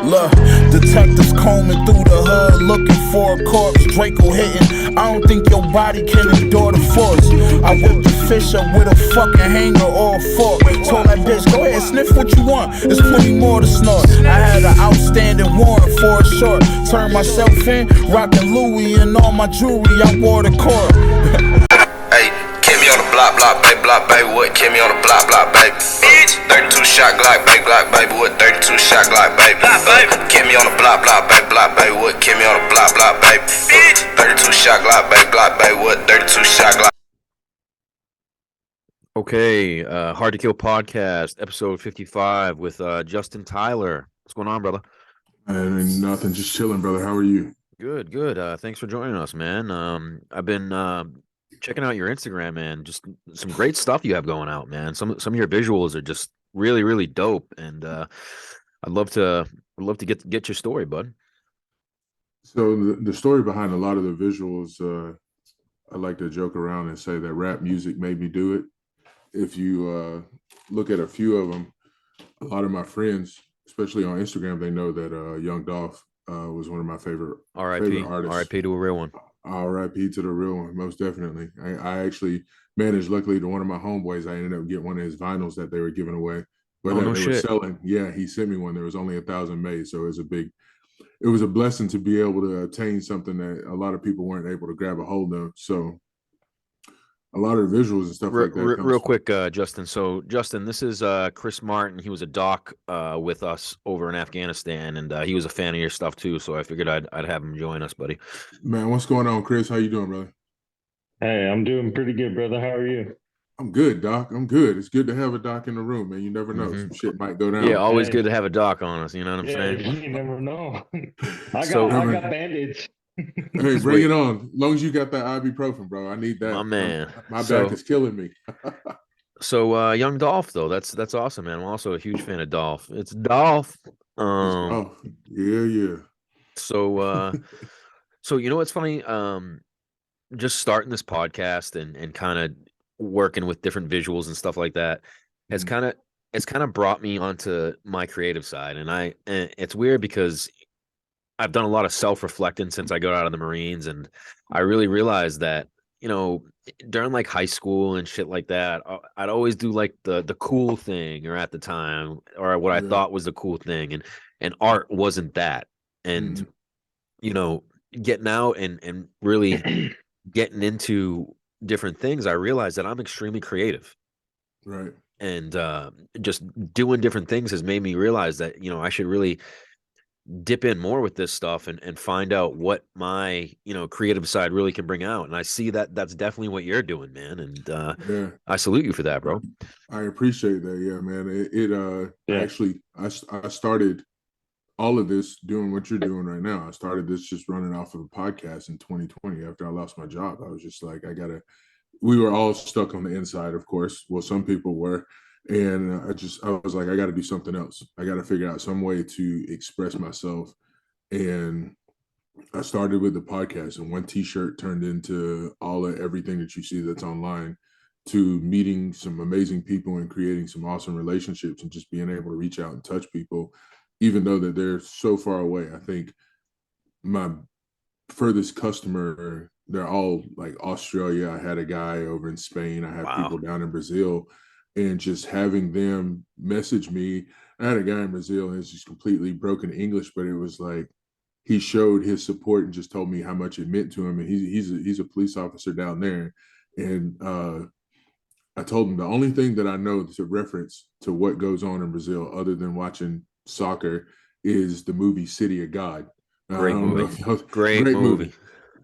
Look, detectives combing through the hood looking for a corpse. Draco hitting, I don't think your body can endure the force. I whipped the fish up with a fucking hanger or a fork. Told that bitch, go ahead, sniff what you want, there's plenty more to snort. I had an outstanding warrant for a short. Turned myself in, rocking Louis and all my jewelry, I wore the court. Hey, kill me on the block, baby, what? Kill me on the block, baby. 32 shot Glock, baby, what? 32 shot Glock, baby. Kill me on the block, baby, what? Kill me on the block, baby. 32 shot Glock, baby, what? 32 shot Glock. Okay, Hard to Kill podcast, episode 55 with Justin Tyler. What's going on, brother? And nothing, just chilling, brother. How are you? Good, good. Thanks for joining us, man. I've been checking out your Instagram, man. Just some great stuff you have going out, man. Some of your visuals are just really, really dope, and I'd love to get your story, bud. So the story behind a lot of the visuals, I like to joke around and say that rap music made me do it. If you look at a few of them, a lot of my friends, especially on Instagram, they know that Young Dolph was one of my favorite artists. R.I.P. to a real one. R.I.P. to the real one, most definitely. I actually managed, luckily, to one of my homeboys, I ended up getting one of his vinyls that they were giving away. But no they shit. were selling. Yeah, he sent me one. There was only 1,000 made, so it was a blessing to be able to attain something that a lot of people weren't able to grab a hold of. So a lot of the visuals and stuff like that. Real quick, Justin. So, Justin, this is Chris Martin. He was a doc with us over in Afghanistan, and he was a fan of your stuff too. So I figured I'd have him join us, buddy. Man, what's going on, Chris? How you doing, brother? Hey, I'm doing pretty good, brother. How are you? I'm good, Doc. I'm good. It's good to have a doc in the room, man. You never know. Some shit might go down. Yeah, always good to have a doc on us. You know what I'm saying? You never know. I got bandage. Hey, bring it on. As long as you got that ibuprofen, bro. I need that. My man. My back is killing me. So Young Dolph, though, that's awesome, man. I'm also a huge fan of Dolph. It's Dolph. Yeah. So so you know what's funny? Just starting this podcast and kind of working with different visuals and stuff like that has kind of brought me onto my creative side. And it's weird because I've done a lot of self-reflecting since I got out of the Marines, and I really realized that, you know, during like high school and shit like that, I'd always do like the cool thing, or at the time, or what I thought was the cool thing, and art wasn't that. And you know, getting out and really getting into different things, I realized that I'm extremely creative. Right. And just doing different things has made me realize that, you know, I should really dip in more with this stuff and find out what my, you know, creative side really can bring out. And I see that that's definitely what you're doing, man. And I salute you for that, bro. I appreciate that. Yeah, man. Actually, I started all of this doing what you're doing right now. I started this just running off of a podcast in 2020 after I lost my job. I was just like, we were all stuck on the inside, of course. Well, some people were. And I was like, I got to do something else. I got to figure out some way to express myself. And I started with the podcast, and one t-shirt turned into everything that you see that's online, to meeting some amazing people and creating some awesome relationships and just being able to reach out and touch people, even though that they're so far away. I think my furthest customer, they're all like Australia. I had a guy over in Spain. I have people down in Brazil. And just having them message me. I had a guy in Brazil, and it's just completely broken English, but it was like he showed his support and just told me how much it meant to him. And he's a police officer down there. And I told him the only thing that I know to reference to what goes on in Brazil, other than watching soccer, is the movie City of God. Great movie. Great movie.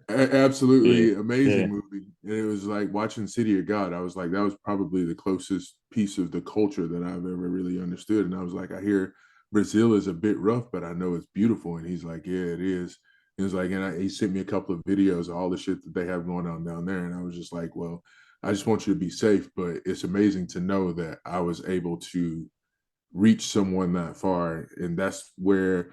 Absolutely amazing movie. And it was like watching City of God. I was like, that was probably the closest piece of the culture that I've ever really understood. And I was like, I hear Brazil is a bit rough, but I know it's beautiful. And he's like, yeah, it is. And it's like, he sent me a couple of videos of all the shit that they have going on down there. And I was just like, well, I just want you to be safe. But it's amazing to know that I was able to reach someone that far. And that's where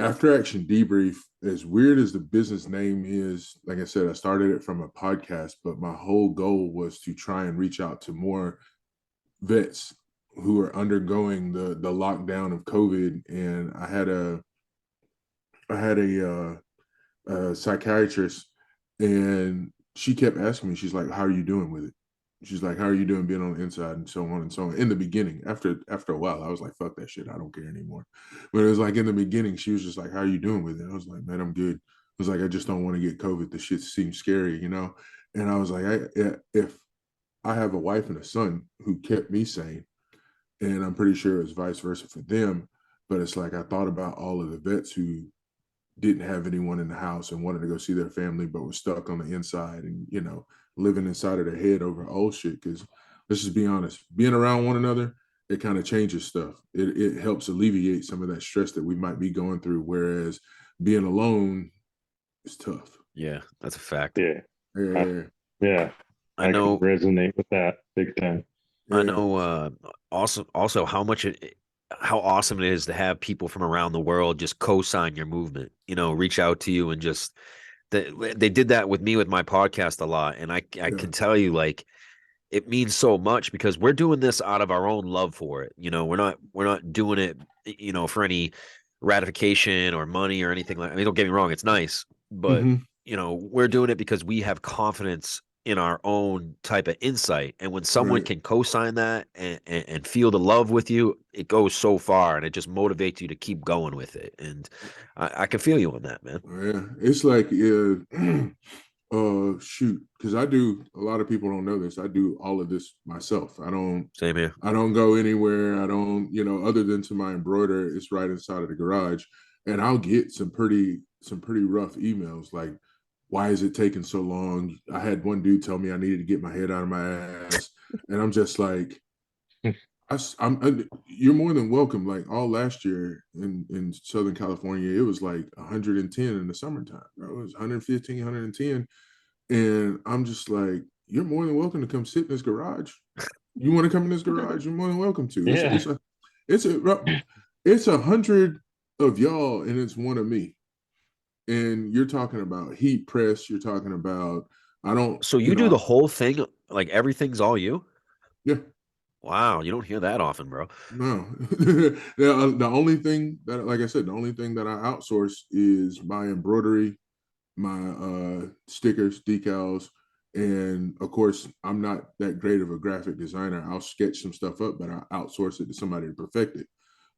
After Action Debrief, as weird as the business name is, like I said, I started it from a podcast, but my whole goal was to try and reach out to more vets who are undergoing the lockdown of COVID. And I had a psychiatrist, and she kept asking me, she's like, how are you doing with it? She's like, how are you doing being on the inside, and so on and so on. In the beginning, after a while, I was like, fuck that shit, I don't care anymore. But it was like in the beginning, she was just like, how are you doing with it? I was like, man, I'm good. I was like, I just don't want to get COVID. The shit seems scary, you know? And I was like, if I have a wife and a son who kept me sane, and I'm pretty sure it's vice versa for them. But it's like I thought about all of the vets who didn't have anyone in the house and wanted to go see their family, but was stuck on the inside and, you know, living inside of their head over old shit. Because let's just be honest, being around one another, it kind of changes stuff. It helps alleviate some of that stress that we might be going through. Whereas being alone is tough. Yeah, that's a fact. Yeah. Yeah. Yeah. I know. Can resonate with that big time. I know. Also, how awesome it is to have people from around the world just co-sign your movement. You know, reach out to you and just they did that with me with my podcast a lot, and I can tell you, like, it means so much because we're doing this out of our own love for it. You know, we're not doing it, you know, for any ratification or money or anything like. I mean, don't get me wrong, it's nice, but you know, we're doing it because we have confidence in our own type of insight. And when someone can co-sign that and feel the love with you, it goes so far, and it just motivates you to keep going with it. And I can feel you on that, man. Yeah, it's like shoot, because I do, a lot of people don't know this, I do all of this myself. Same here. I don't go anywhere. I don't, you know, other than to my embroider, it's right inside of the garage. And I'll get some pretty rough emails like, why is it taking so long? I had one dude tell me I needed to get my head out of my ass. And I'm just like, you're more than welcome. Like all last year in Southern California, it was like 110 in the summertime. Bro. It was 115, 110. And I'm just like, you're more than welcome to come sit in this garage. You want to come in this garage? You're more than welcome to. Yeah. It's 100 of y'all, and it's one of me. And you're talking about heat press. You're talking about So you do the whole thing, like everything's all you? Yeah. Wow, you don't hear that often, bro. No. The only thing that, like I said, the only thing that I outsource is my embroidery, my stickers, decals, and of course, I'm not that great of a graphic designer. I'll sketch some stuff up, but I outsource it to somebody to perfect it.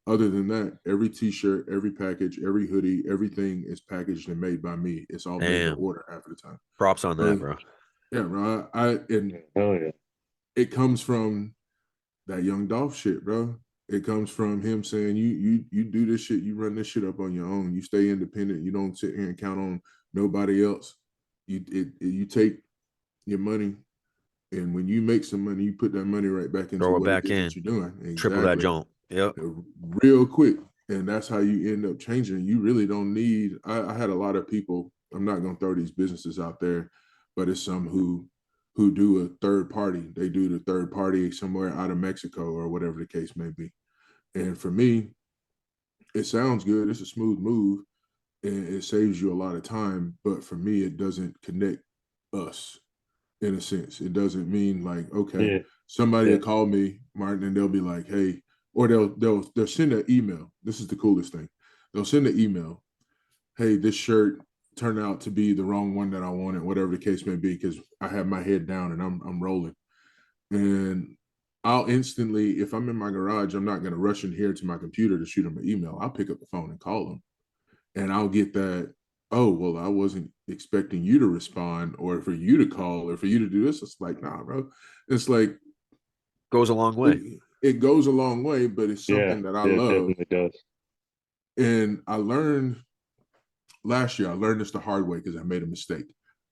Other than that, every t-shirt, every package, every hoodie, everything is packaged and made by me. It's all made to order half of the time. Props on that, bro. Yeah, bro. Hell yeah. It comes from that Young Dolph shit, bro. It comes from him saying, you do this shit, you run this shit up on your own. You stay independent. You don't sit here and count on nobody else. You take your money, and when you make some money, you put that money right back into what it is that you're doing. Exactly. Triple that jump. Yep. Real quick. And that's how you end up changing. You really don't need, I had a lot of people, I'm not going to throw these businesses out there, but it's some who do a third party. They do the third party somewhere out of Mexico or whatever the case may be. And for me, it sounds good. It's a smooth move and it saves you a lot of time. But for me, it doesn't connect us in a sense. It doesn't mean like, okay, somebody will call me, Martin, and they'll be like, hey, or they'll send an email. This is the coolest thing. They'll send an email. Hey, this shirt turned out to be the wrong one that I wanted, whatever the case may be, because I have my head down and I'm rolling. And I'll instantly, if I'm in my garage, I'm not going to rush in here to my computer to shoot them an email. I'll pick up the phone and call them. And I'll get that, oh, well, I wasn't expecting you to respond or for you to call or for you to do this. It's like, nah, bro. It's like, goes a long way. It goes a long way, but it's something that I love. It definitely does. And I learned last year, I learned this the hard way because I made a mistake.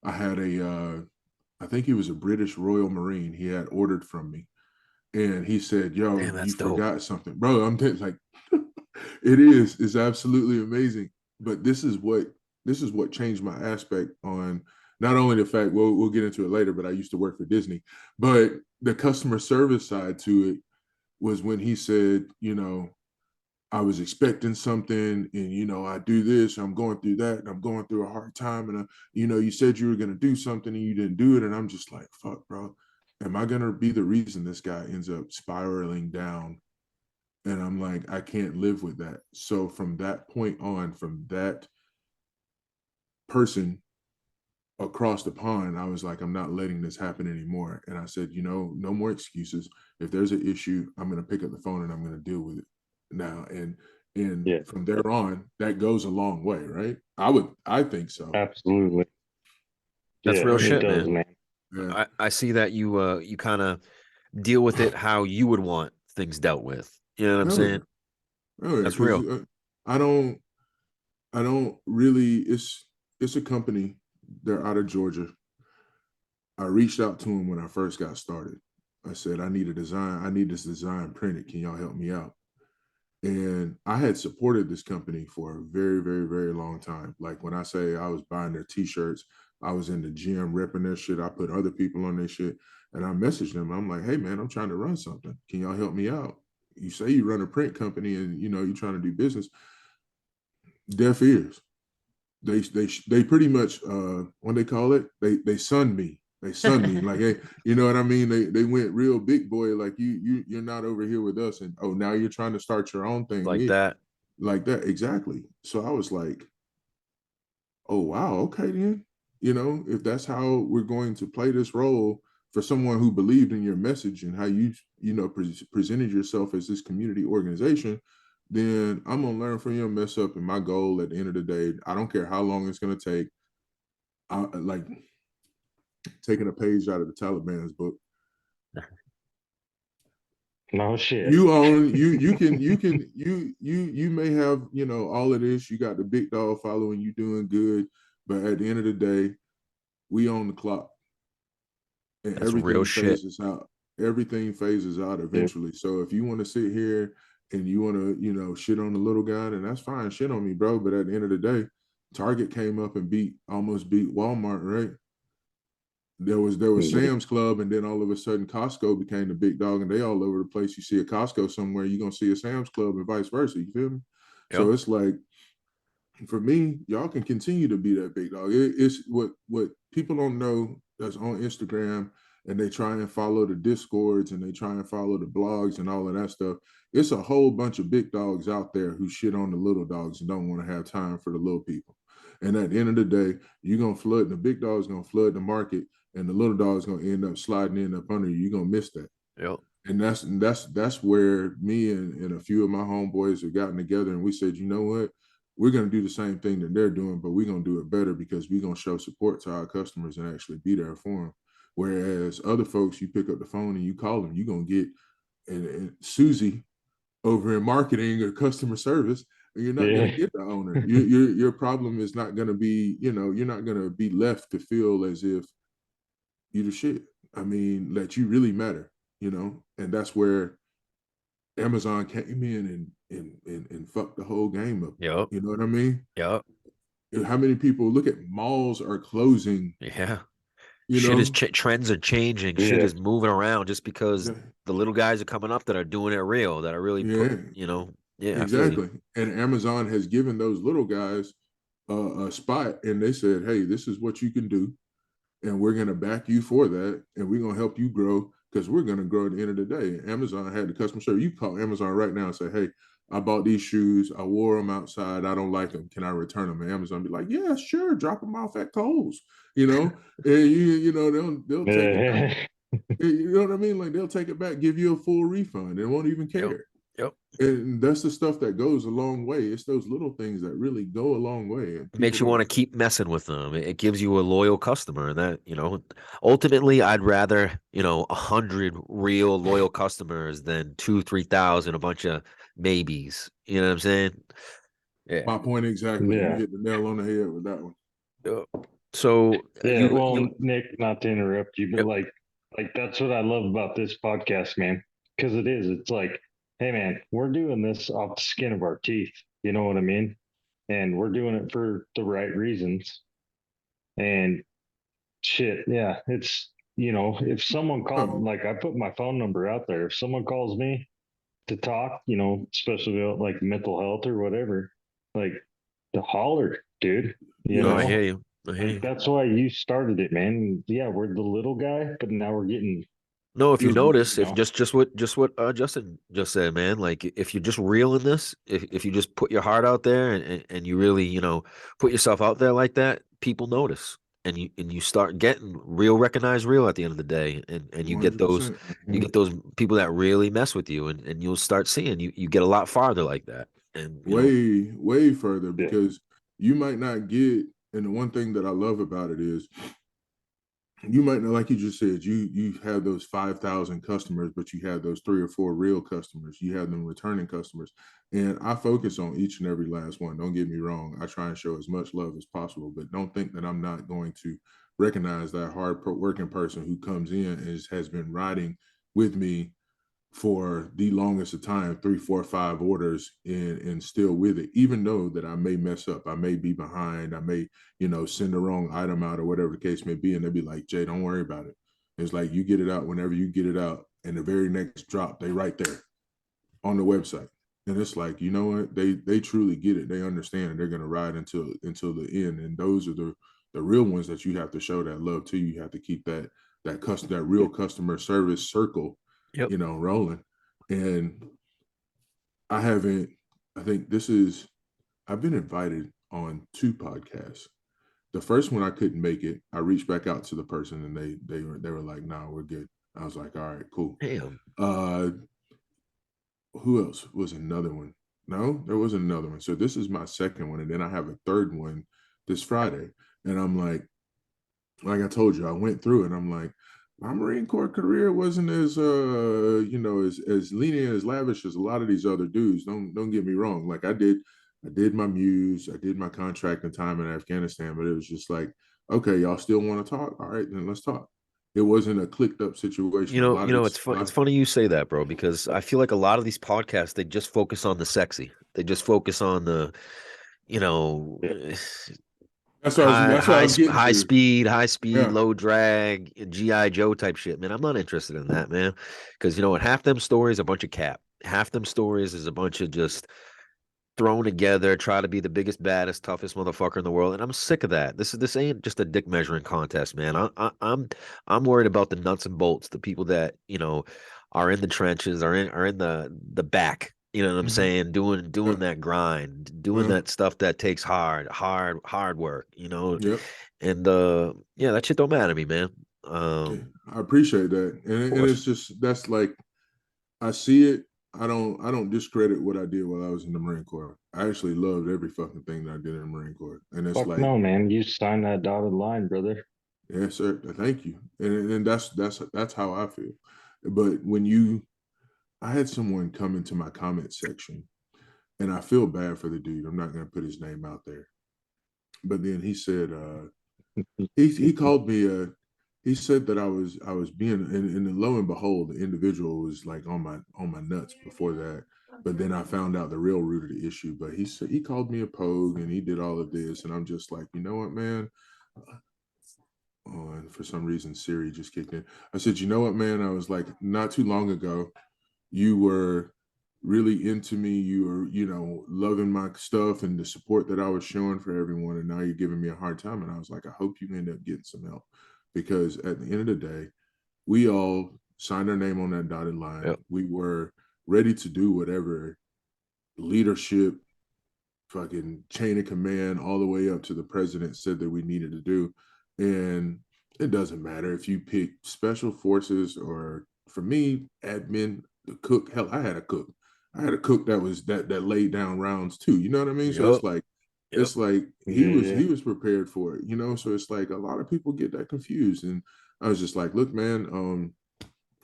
I had I think he was a British Royal Marine. He had ordered from me. And he said, yo, you forgot something. Bro, I'm like, it's absolutely amazing. But this is what changed my aspect on not only the fact, we'll get into it later, but I used to work for Disney, but the customer service side to it was when he said, you know, I was expecting something, and I do this, I'm going through that, and I'm going through a hard time, and you said you were gonna do something and you didn't do it, and I'm just like, fuck, bro, am I gonna be the reason this guy ends up spiraling down? And I'm like, I can't live with that. So from that point on, from that person across the pond, I was like, I'm not letting this happen anymore. And I said, no more excuses. If there's an issue, I'm going to pick up the phone and I'm going to deal with it now. And Yeah, from there on, that goes a long way, right? I think so. absolutely. That's Yeah, real it shit, does, man. man. Yeah. I see that you kind of deal with it how you would want things dealt with. You know what I'm Oh yeah. saying? Oh yeah. That's Because real. I don't I don't really. It's a company. They're out of Georgia. I reached out to them when I first got started. I said, I need a design. I need this design printed. Can y'all help me out? And I had supported this company for a very, very, very long time. Like when I say I was buying their t-shirts, I was in the gym repping their shit. I put other people on their shit. And I messaged them. I'm like, hey man, I'm trying to run something. Can y'all help me out? You say you run a print company and you're trying to do business. Deaf ears. They pretty much what they call it, they sunned me. They sunned me like, hey, you know what I mean? They went real big boy, like you're not over here with us, and oh, now you're trying to start your own thing. Like that. Like that, exactly. So I was like, oh wow, okay then. If that's how we're going to play this role for someone who believed in your message and how presented yourself as this community organization, then I'm gonna learn from your mess up. And my goal at the end of the day, I don't care how long it's gonna take. I like taking a page out of the Taliban's book. No shit. You may have all of this. You got the big dog following you, doing good, but at the end of the day, we own the clock, and That's real everything shit. phases out. Everything phases out Yep. eventually. So if you want to sit here and you want to shit on the little guy, then that's fine, shit on me, bro. But at the end of the day, Target came up and almost beat Walmart, right? There was Yep. Sam's Club, and then all of a sudden Costco became the big dog, and they all over the place. You see a Costco somewhere, you're gonna see a Sam's Club, and vice versa. You feel me? Yep. So it's like, for me, y'all can continue to be that big dog. It's what people don't know that's on Instagram, and they try and follow the discords and they try and follow the blogs and all of that stuff. It's a whole bunch of big dogs out there who shit on the little dogs and don't want to have time for the little people. And at the end of the day, you're gonna flood. The big dog's gonna flood the market, and the little dog's gonna end up sliding in up under you. You're gonna miss that. Yep. And that's where me and a few of my homeboys have gotten together, and we said, you know what, we're going to do the same thing that they're doing, but we're going to do it better because we're going to show support to our customers and actually be there for them. Whereas other folks, you pick up the phone and you call them, you're going to get and Susie over in marketing or customer service, and you're not going to get the owner. Your problem is not going to be, you're not going to be left to feel as if you the shit. I mean, that you really matter, and that's where Amazon came in and fucked the whole game up. Yep. You know what I mean? Yep. How many people look at malls are closing? Yeah. You Shit is know? trends are changing. Shit is moving around just because the little guys are coming up that are doing it real, that are really Yeah, yeah, I feel you. exactly. And Amazon has given those little guys a spot, and they said, "Hey, this is what you can do, and we're going to back you for that, and we're going to help you grow because we're going to grow at the end of the day." Amazon had the customer service. You call Amazon right now and say, "Hey, I bought these shoes. I wore them outside. I don't like them. Can I return them?" And Amazon be like, "Yeah, sure. Drop them off at Kohl's." And they'll take it back. You know what I mean? Like, they'll take it back, give you a full refund, and won't even Yep. care. Yep. And that's the stuff that goes a long way. It's those little things that really go a long way. And It makes you want to keep messing with them. It gives you a loyal customer. And that, ultimately I'd rather, 100 real loyal customers than 2,000-3,000, a bunch of maybes. You know what I'm saying? Yeah. My point exactly. You Yeah. hit the nail on the head with that one. So Yeah, well, Nick, not to interrupt you, but like that's what I love about this podcast, man. Because it's like, hey man, we're doing this off the skin of our teeth. You know what I mean? And we're doing it for the right reasons. And shit, yeah, it's if someone called, like I put my phone number out there, if someone calls me, to talk, you know, especially about like mental health or whatever, like to holler, dude. You No, Yes. I know, hear you. I hear like you. that's why you started it, man. Yeah, we're the little guy, but now we're getting, No, if you Dude, notice, you if know, just what Justin just said, man, like if you're just real in this, if you just put your heart out there and you really, put yourself out there like that, people notice. And you start getting real recognized real at the end of the day. And you 100%. get those people that really mess with you and you'll start seeing you get a lot farther like that. And Way further, yeah, because you might not get, and the one thing that I love about it is you might not, like you just said, you have those 5,000 customers, but you have those 3 or 4 real customers. You have them returning customers. And I focus on each and every last one. Don't get me wrong. I try and show as much love as possible, but don't think that I'm not going to recognize that hard working person who comes in and has been riding with me for the longest of time, 3, 4, 5 orders, and still with it, even though that I may mess up, I may be behind, I may, send the wrong item out or whatever the case may be. And they'll be like, Jay, don't worry about it. It's like you get it out whenever you get it out. And the very next drop, they right there on the website. And it's like, you know what? They truly get it. They understand and they're gonna ride until the end. And those are the real ones that you have to show that love to. You have to keep that real customer service circle, yep. rolling. And I haven't, I think I've been invited on 2 podcasts. The first one I couldn't make it. I reached back out to the person and they were like, "Nah, we're good." I was like, "All right, cool." Damn. Who else was another one? No, there was another one. So this is my second one, and then I have a third one this Friday. And I'm like I told you, I went through it. I'm like, my Marine Corps career wasn't as as lenient, as lavish as a lot of these other dudes. Don't get me wrong. Like I did my muse, I did my contract and time in Afghanistan, but it was just like, okay, y'all still want to talk? All right, then let's talk. It wasn't a clicked up situation. A lot of It's these fun. It's funny you say that, bro, because I feel like a lot of these podcasts they just focus on the sexy. They just focus on the, you know, yeah. that's what I was getting to. high speed, Yeah. low drag, GI Joe type shit, man. I'm not interested in that, man, because you know what? Half them stories a bunch of cap. Half them stories is a bunch of just thrown together, try to be the biggest, baddest, toughest motherfucker in the world, and I'm sick of that. This ain't just a dick measuring contest, man. I'm worried about the nuts and bolts, the people that are in the trenches, are in the back. You know what I'm Mhm. saying? Doing Yeah. that grind, doing Well, that stuff that takes hard work. yep. And yeah, that shit don't matter to me, man. Yeah, I appreciate that. Of And course. it's just that's like I see it. I don't discredit what I did while I was in the Marine Corps. I actually loved every fucking thing that I did in the Marine Corps. And it's Fuck like, no, man. You signed that dotted line, brother. yes, sir, thank you. And that's how I feel. But I had someone come into my comment section, and I feel bad for the dude. I'm not gonna put his name out there. But then he said, he called me he said that I was being, and lo and behold, the individual was like on my nuts before that. But then I found out the real root of the issue. But he said he called me a pogue and he did all of this, and I'm just like, you know what, man? Oh, and for some reason Siri just kicked in. I said, you know what, man? I was like, not too long ago, you were really into me. You were, loving my stuff and the support that I was showing for everyone. And now you're giving me a hard time. And I was like, I hope you end up getting some help, because at the end of the day, we all signed our name on that dotted line. Yep. We were ready to do whatever leadership, fucking chain of command, all the way up to the president said that we needed to do. And it doesn't matter if you pick special forces or, for me, admin, the cook. Hell, I had a cook. that laid down rounds too. You know what I mean? So Yep. Yep. it's like he Yeah, was yeah. he was prepared for it, So it's like a lot of people get that confused. And I was just like, look, man,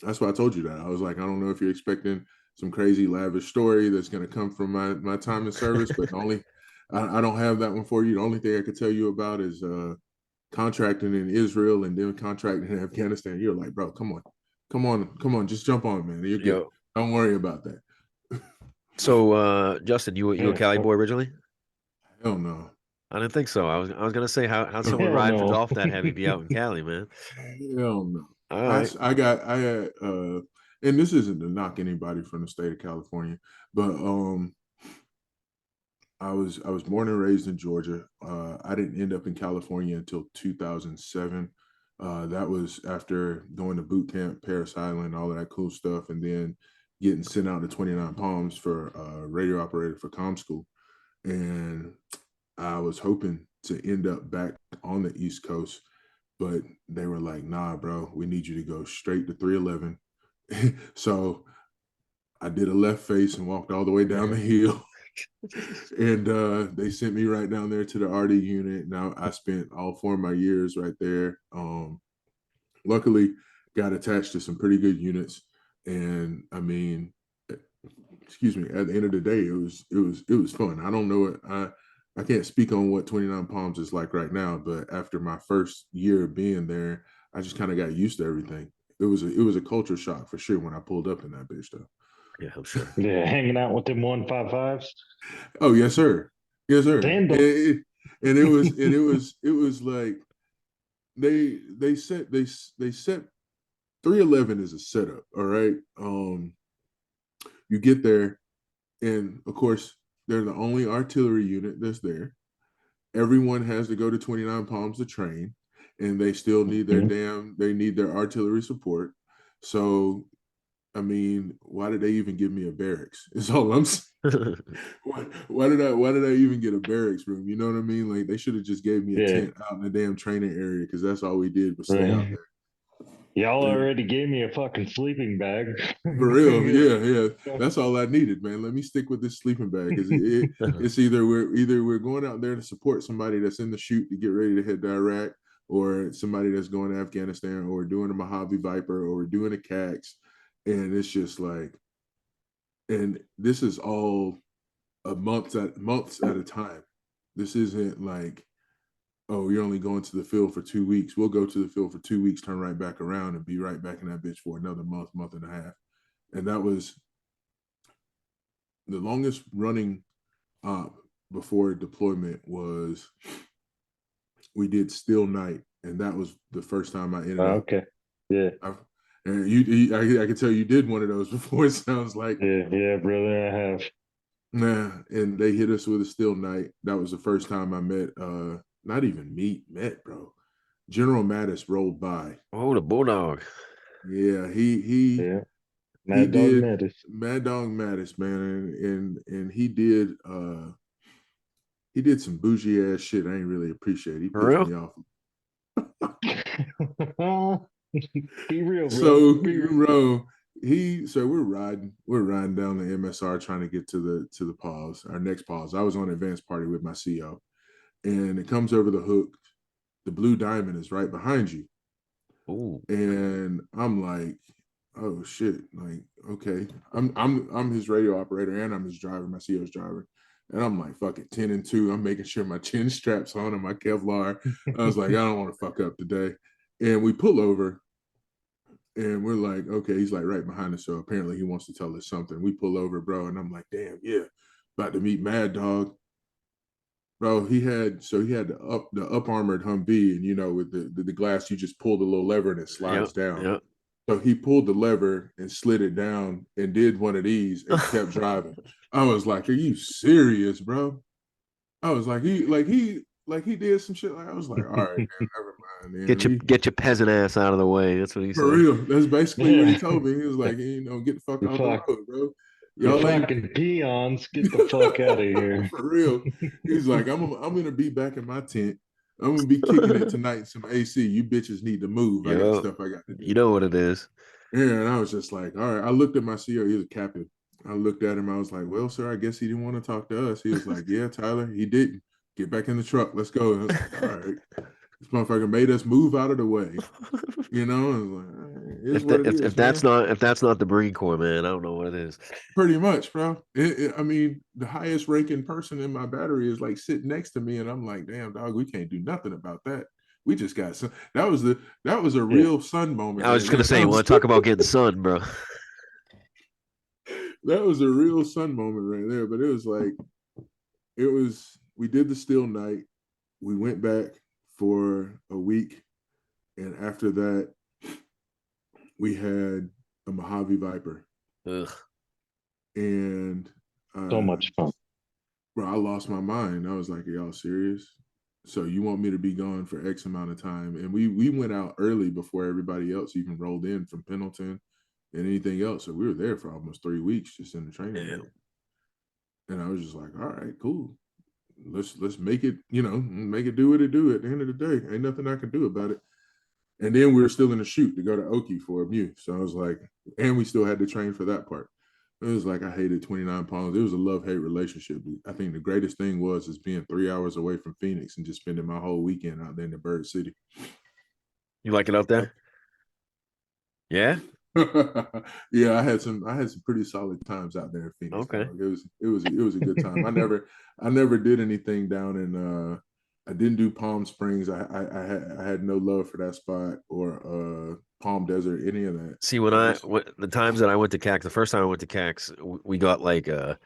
that's why I told you that. I was like, I don't know if you're expecting some crazy lavish story that's going to come from my time in service, but I don't have that one for you. The only thing I could tell you about is contracting in Israel and then contracting in Afghanistan. You're like, bro, come on, just jump on, man. You're good. Yep. Don't worry about that. So, Justin, you a Cali boy originally? Hell no. I didn't think so. I was gonna say how'd someone Hell ride for no. golf that heavy be out in Cali, man? Hell no. All right. I got I had and this isn't to knock anybody from the state of California, but I was born and raised in Georgia. I didn't end up in California until 2007. That was after going to boot camp, Paris Island, all of that cool stuff, and then getting sent out to 29 Palms for radio operator for comm school. And I was hoping to end up back on the East Coast, but they were like, "Nah, bro, we need you to go straight to 311." So I did a left face and walked all the way down the hill. And they sent me right down there to the RD unit. Now I spent all 4 of my years right there. Luckily, got attached to some pretty good units, and I mean, excuse me. At the end of the day, it was fun. I don't know I can't speak on what 29 Palms is like right now, but after my first year of being there, I just kind of got used to everything. It was a culture shock for sure when I pulled up in that bitch though. Yeah, I'm sure. Yeah, hanging out with them 155s. Oh yes, sir. Yes, sir. Damn. And it was like they set 311 is a setup. All right. You get there, and of course they're the only artillery unit that's there. Everyone has to go to 29 Palms to train, and they still need their they need their artillery support. So I mean, why did they even give me a barracks? Is all I'm saying. Why did I even get a barracks room? You know what I mean? Like they should have just gave me a tent out in the damn training area, because that's all we did was stay out there. Y'all already gave me a fucking sleeping bag. For real, yeah. That's all I needed, man. Let me stick with this sleeping bag, because it's either we're going out there to support somebody that's in the chute to get ready to head to Iraq, or somebody that's going to Afghanistan, or doing a Mojave Viper, or doing a CAX. And it's just like, and this is all months at a time. This isn't like, oh, you're only going to the field for 2 weeks. We'll go to the field for 2 weeks, turn right back around, and be right back in that bitch for another month and a half. And that was the longest running before deployment. Was we did Still Night, and that was the first time I ended up. Okay. Yeah. And I can tell you did one of those before. It sounds like. Yeah, brother, I have. Nah, and they hit us with a Still Night. That was the first time I met. Not even met, bro. General Mattis rolled by. Oh, the Bulldog. Yeah, he Mad Dog did Mattis. Mad Dog Mattis, man, and he did some bougie ass shit I ain't really appreciate. He pissed me off. Be real, bro. So, bro, we're riding down the MSR trying to get to the pause, our next pause. I was on advanced party with my CO, and it comes over the hook. The Blue Diamond is right behind you. Ooh. And I'm like, oh shit, like, okay. I'm his radio operator, and I'm his driver, my CO's driver. And I'm like, fuck it, 10 and 2. I'm making sure my chin strap's on and my Kevlar. I was like, I don't want to fuck up today. And we pull over, and we're like, okay, he's like right behind us. So apparently he wants to tell us something. We pull over, bro, and I'm like, damn, yeah, about to meet Mad Dog. Bro, he had the up armored Humvee, and with the glass, you just pull the little lever and it slides down. Yep. So he pulled the lever and slid it down and did one of these and kept driving. I was like, are you serious, bro? I was like, he did some shit. Like, I was like, all right, man, never mind. Man. Get your peasant ass out of the way. That's what he said. For real. That's basically what he told me. He was like, get the fuck out the road, bro. Y'all fucking peons, get the fuck out of here. For real. He's like, I'm gonna be back in my tent. I'm gonna be kicking it tonight. Some AC. You bitches need to move. I got stuff I got to do. You know what it is. Yeah, and I was just like, all right. I looked at my CO. He was a captain. I looked at him. I was like, well, sir, I guess he didn't want to talk to us. He was like, yeah, Tyler, he didn't. Get back in the truck. Let's go. And I was like, all right. This motherfucker made us move out of the way. I was like, if that's not the Marine Corps, man, I don't know what it is. Pretty much, bro. I mean, the highest ranking person in my battery is like sitting next to me, and I'm like, damn, dog, we can't do nothing about that. We just got sun. That was a real sun moment. I was just gonna say, you want to talk about getting sun, bro? That was a real sun moment right there. But it was like, we did the Still Night. We went back for a week, and after that, we had a Mojave Viper, Ugh. and So uh, much fun. bro, I lost my mind. I was like, "Are y'all serious? So you want me to be gone for X amount of time?" And we went out early before everybody else even rolled in from Pendleton and anything else. So we were there for almost 3 weeks just in the training Damn. area. And I was just like, "All right, cool. Let's make it, make it do what it do. At the end of the day, ain't nothing I can do about it." And then we were still in the shoot to go to Oki for a Mew. So I was like, and we still had to train for that part. It was like I hated 29 Palms. It was a love-hate relationship. I think the greatest thing was being 3 hours away from Phoenix and just spending my whole weekend out there in the Bird City. You like it out there? Yeah. Yeah, I had some pretty solid times out there in Phoenix. Okay. Dog. It was a good time. I never did anything down in I didn't do Palm Springs. I had no love for that spot or Palm Desert, any of that. See, I just the times that I went to CAX, the first time I went to CAX, we got like I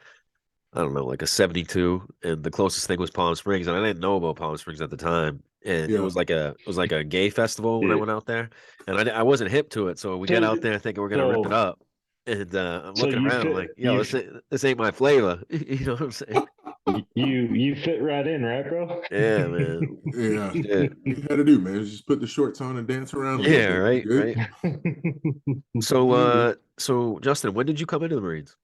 don't know, like a 72, and the closest thing was Palm Springs, and I didn't know about Palm Springs at the time, and yeah. it was like a gay festival when I Yeah. went out there, and I wasn't hip to it, so we get So, out there thinking we're gonna rip it so, up, and I'm so looking you around, I'm fit like, yo, this ain't my flavor, you know what I'm saying? you fit right in, right, bro? Yeah, man. Yeah. Shit. You had to do, man, is just put the shorts on and dance around a little Yeah, bit. You right, good? right. So, Yeah. so Justin, when did you come into the Marines?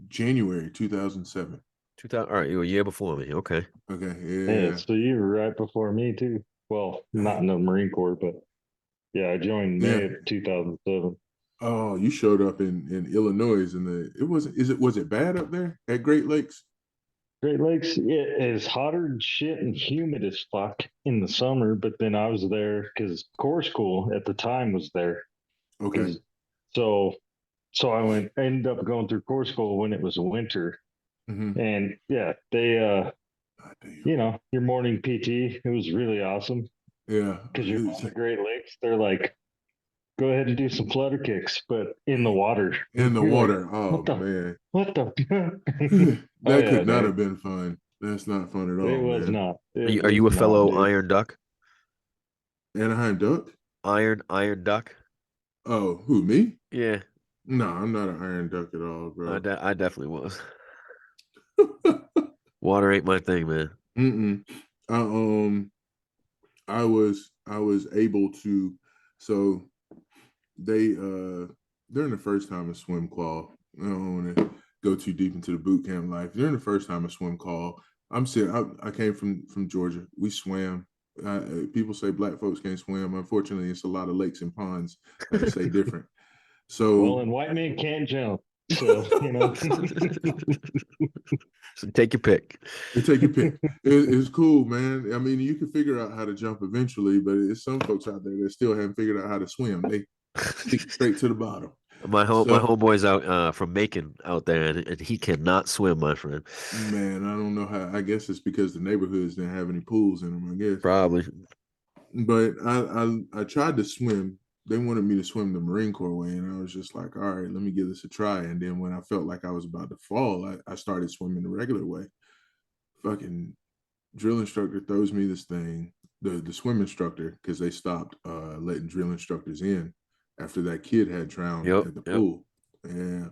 January 2007. 2000. All right, you were a year before me. Okay. Okay. Yeah, Yeah. so you were right before me too. Well, not in the Marine Corps, but yeah, I joined Yeah. May of 2007. Oh, you showed up in Illinois and was it bad up there at Great Lakes? Great Lakes, it is hotter than shit and humid as fuck in the summer, but then I was there because Corps School at the time was there. Okay. 'Cause- So ended up going through Corps School when it was winter. Mm-hmm. And yeah, they God damn. your morning PT, it was really awesome Yeah. because you're on the Great Lakes. They're like, go ahead and do some flutter kicks, but in the water. In the You're like, water. Oh what the man. what the Oh That yeah, could not man. have been fun. That's not fun at It all, was man. not. Are It you, are was you a not, fellow dude. Iron Duck? Anaheim Duck? Iron Duck? Oh, who, me? Yeah, No, I'm not an Iron Duck at all, bro. I definitely was. Water ain't my thing, man. Mm-mm. I, I was able to, so they during the first time of swim call, I don't want to go too deep into the boot camp life. During the first time of swim call, I came from Georgia. We swam. People say black folks can't swim. Unfortunately, it's a lot of lakes and ponds that say different. Well, So and white men can't jump. So, So take your pick. you take your pick. It's cool, man. I mean, you can figure out how to jump eventually, but it's some folks out there that still haven't figured out how to swim. They sink straight to the bottom. My So, homeboy's out from Macon out there, and he cannot swim, my friend. man, I don't know how. I guess it's because the neighborhoods didn't have any pools in them. I guess, Probably. but I tried to swim. They wanted me to swim the Marine Corps way, and I was just like, all right, let me give this a try. And then when I felt like I was about to fall, I started swimming the regular way. Fucking drill instructor throws me this thing, the swim instructor, because they stopped letting drill instructors in after that kid had drowned Yep. at the Yep. pool. Yeah.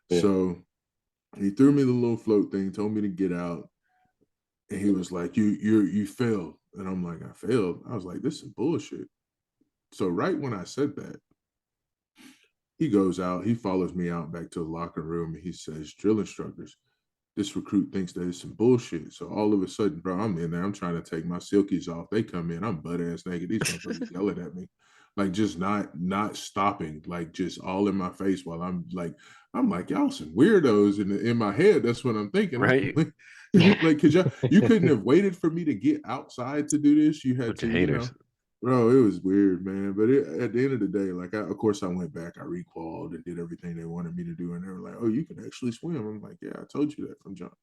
yeah. So he threw me the little float thing, told me to get out, and he was like, You failed. And I'm like, I failed. I was like, this is bullshit. So right when I said that, he goes out, he follows me out back to the locker room, and he says, drill instructors, this recruit thinks that it's some bullshit. So all of a sudden, bro, I'm in there. I'm trying to take my silkies off. They come in. I'm butt ass naked. These motherfuckers yelling at me, like just not stopping, like just all in my face while I'm like y'all some weirdos in my head. That's what I'm thinking. Right. Like, cause you couldn't have waited for me to get outside to do this. You had Bunch to, of haters. Bro, it was weird, man. But at the end of the day, like, of course, I went back, I requalled and did everything they wanted me to do. And they were like, oh, you can actually swim. I'm like, yeah, I told you that from jump.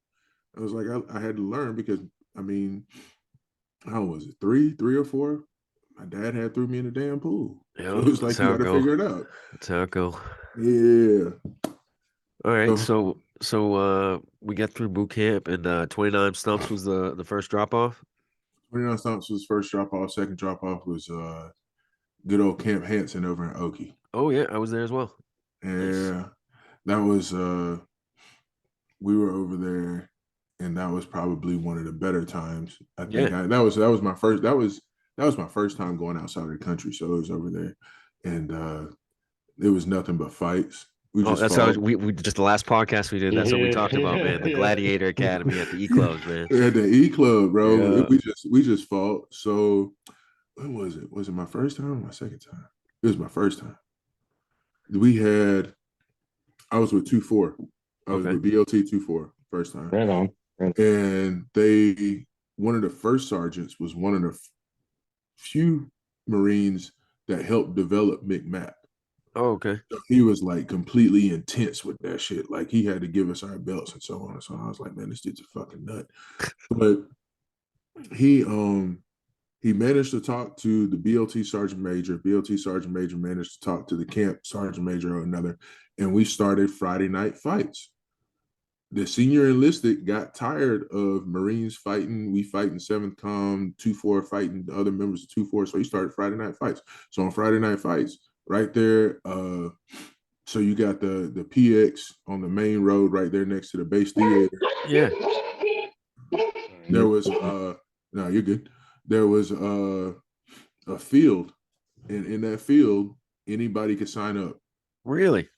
I was like, I had to learn because, I mean, how was it? Three or four? My dad had threw me in the damn pool. Yeah, So it was that's like, you how got it to go. figure it out. That's how it go. Yeah. All right, So so we got through boot camp, and 29 stumps was the first drop off. 29 stumps was first drop off. Second drop off was good old Camp Hansen over in Okie. Oh yeah, I was there as well. Nice. Yeah, that was we were over there, and that was probably one of the better times. I think Yeah. that was my first that was my first time going outside of the country. So it was over there, and it was nothing but fights. We Oh, just that's how fought. we just the last podcast we did. That's what we Yeah, talked about, man. The yeah. Gladiator Academy at the E clubs, man. At the E Club, bro. Yeah. We just fought. So when was it? Was it my first time or my second time? It was my first time. We had I was with 2-4. I was Okay. with BLT 2-4 first time. Right on. Right. And one of the first sergeants was one of the few Marines that helped develop McMap. Oh, okay. So he was like completely intense with that shit. Like he had to give us our belts and so on and so on. I was like, man, this dude's a fucking nut. But he managed to talk to the BLT sergeant major. BLT sergeant major managed to talk to the camp sergeant major or another, and we started Friday night fights. The senior enlisted got tired of Marines fighting. We fighting 7th Com, 2-4 fighting the other members of 2-4. So he started Friday night fights. So on Friday night fights, right there, so you got the PX on the main road right there next to the base theater. Yeah. There was no, you're good. There was a field, and in that field, anybody could sign up. Really?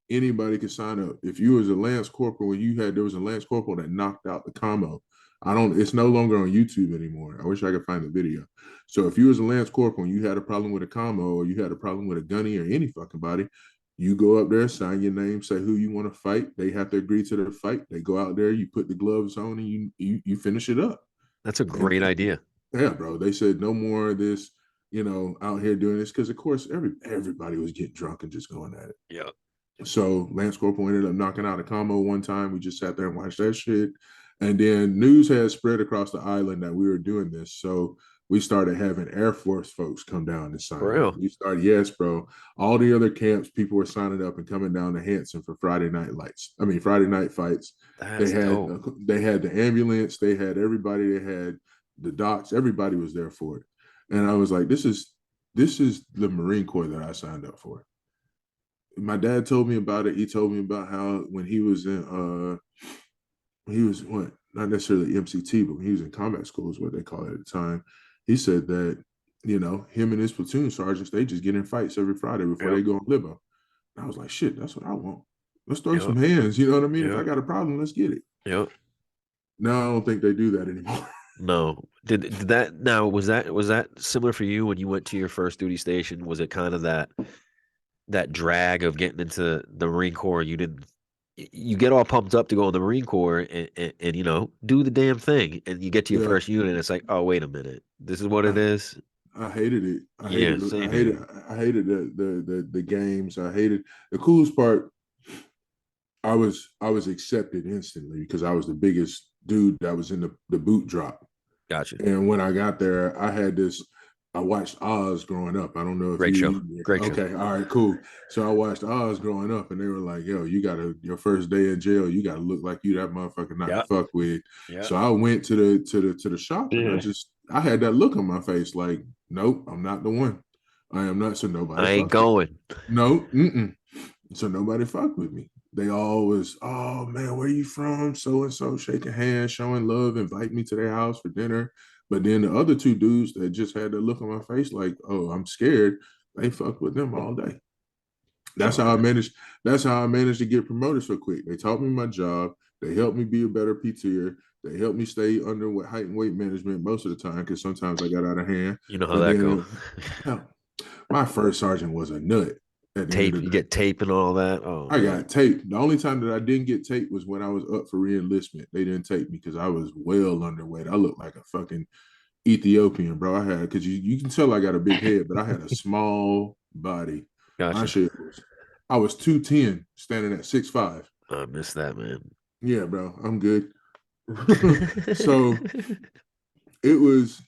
Anybody could sign up. If you was a Lance Corporal, there was a Lance Corporal that knocked out the combo. It's no longer on YouTube anymore. I wish I could find the video. So if you was a Lance Corporal and you had a problem with a combo or you had a problem with a gunny or any fucking body, you go up there, sign your name, say who you want to fight. They have to agree to the fight. They go out there, you put the gloves on, and you finish it up. That's a great idea. Yeah, bro. They said no more of this, out here doing this because of course everybody was getting drunk and just going at it. Yeah. So Lance Corporal ended up knocking out a combo one time. We just sat there and watched that shit. And then news had spread across the island that we were doing this. So we started having Air Force folks come down and sign up. We started, yes, bro. All the other camps, people were signing up and coming down to Hanson for Friday night fights. That's dope. They had the ambulance, they had everybody, they had the docs, everybody was there for it. And I was like, this is the Marine Corps that I signed up for. My dad told me about it. He told me about how when he was in not necessarily MCT, but when he was in combat school is what they call it at the time. He said that, him and his platoon sergeants, they just get in fights every Friday before they go on libo. And I was like, shit, that's what I want. Let's throw some hands. You know what I mean? If I got a problem, let's get it. Yep. No, I don't think they do that anymore. No. Did that now was that similar for you when you went to your first duty station? Was it kind of that drag of getting into the Marine Corps? You get all pumped up to go in the Marine Corps and do the damn thing, and you get to your first unit and it's like, oh, wait a minute, this is what it is. I hated it. I hated the games. I hated the coolest part. I was accepted instantly because I was the biggest dude that was in the boot drop. Gotcha. And when I got there, I watched Oz growing up. I don't know if Great show. Okay, all right, cool. So I watched Oz growing up, and they were like, "Yo, your first day in jail, you gotta look like you that motherfucker not to fuck with." Yep. So I went to the shop, and I had that look on my face, like, "Nope, I'm not the one. I am not." So nobody. I ain't going. No. So nobody fucked with me. They always, oh man, where you from? So and so, shaking hands, showing love, invite me to their house for dinner. But then the other two dudes that just had that look on my face, like, oh, I'm scared. They fucked with them all day. That's how I managed. That's how I managed to get promoted so quick. They taught me my job. They helped me be a better PTer. They helped me stay under height and weight management most of the time because sometimes I got out of hand. You know how that goes. My first sergeant was a nut. Tape, you get tape and all that. Oh, I got taped. The only time that I didn't get taped was when I was up for re-enlistment. They didn't tape me because I was well underweight. I looked like a fucking Ethiopian, bro. Because you can tell I got a big head, but I had a small body. Gotcha. My shit I was 210 standing at 6'5". I miss that, man. Yeah, bro. I'm good. So it was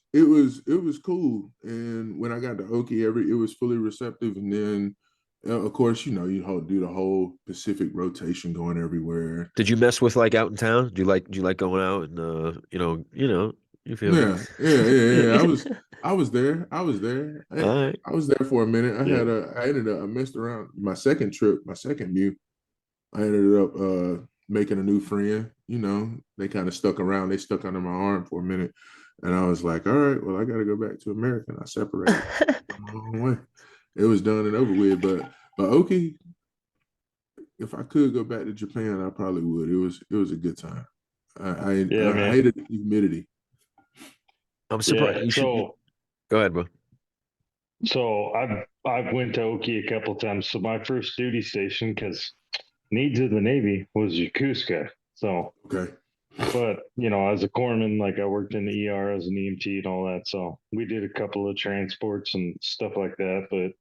cool. And when I got to Okie, it was fully receptive. And then of course, you do the whole Pacific rotation going everywhere. Did you mess with like out in town? Do you like going out and You feel me? Yeah. I was there. All right. I was there for a minute. Yeah. I messed around my second trip, my second mute. I ended up making a new friend. You know, they kind of stuck around. They stuck under my arm for a minute. And I was like, all right, well, I got to go back to America. And I separated. My own way. It was done and over with. But okay, if I could go back to Japan, I probably would. It was a good time. Yeah, I man. hated the humidity. I'm surprised. Yeah. You should go ahead, bro. So I've went to Oki a couple times. So my first duty station, because needs of the Navy, was Yokosuka. So, Okay. but you know, as a corpsman, like I worked in the ER as an EMT and all that. So we did a couple of transports and stuff like that. But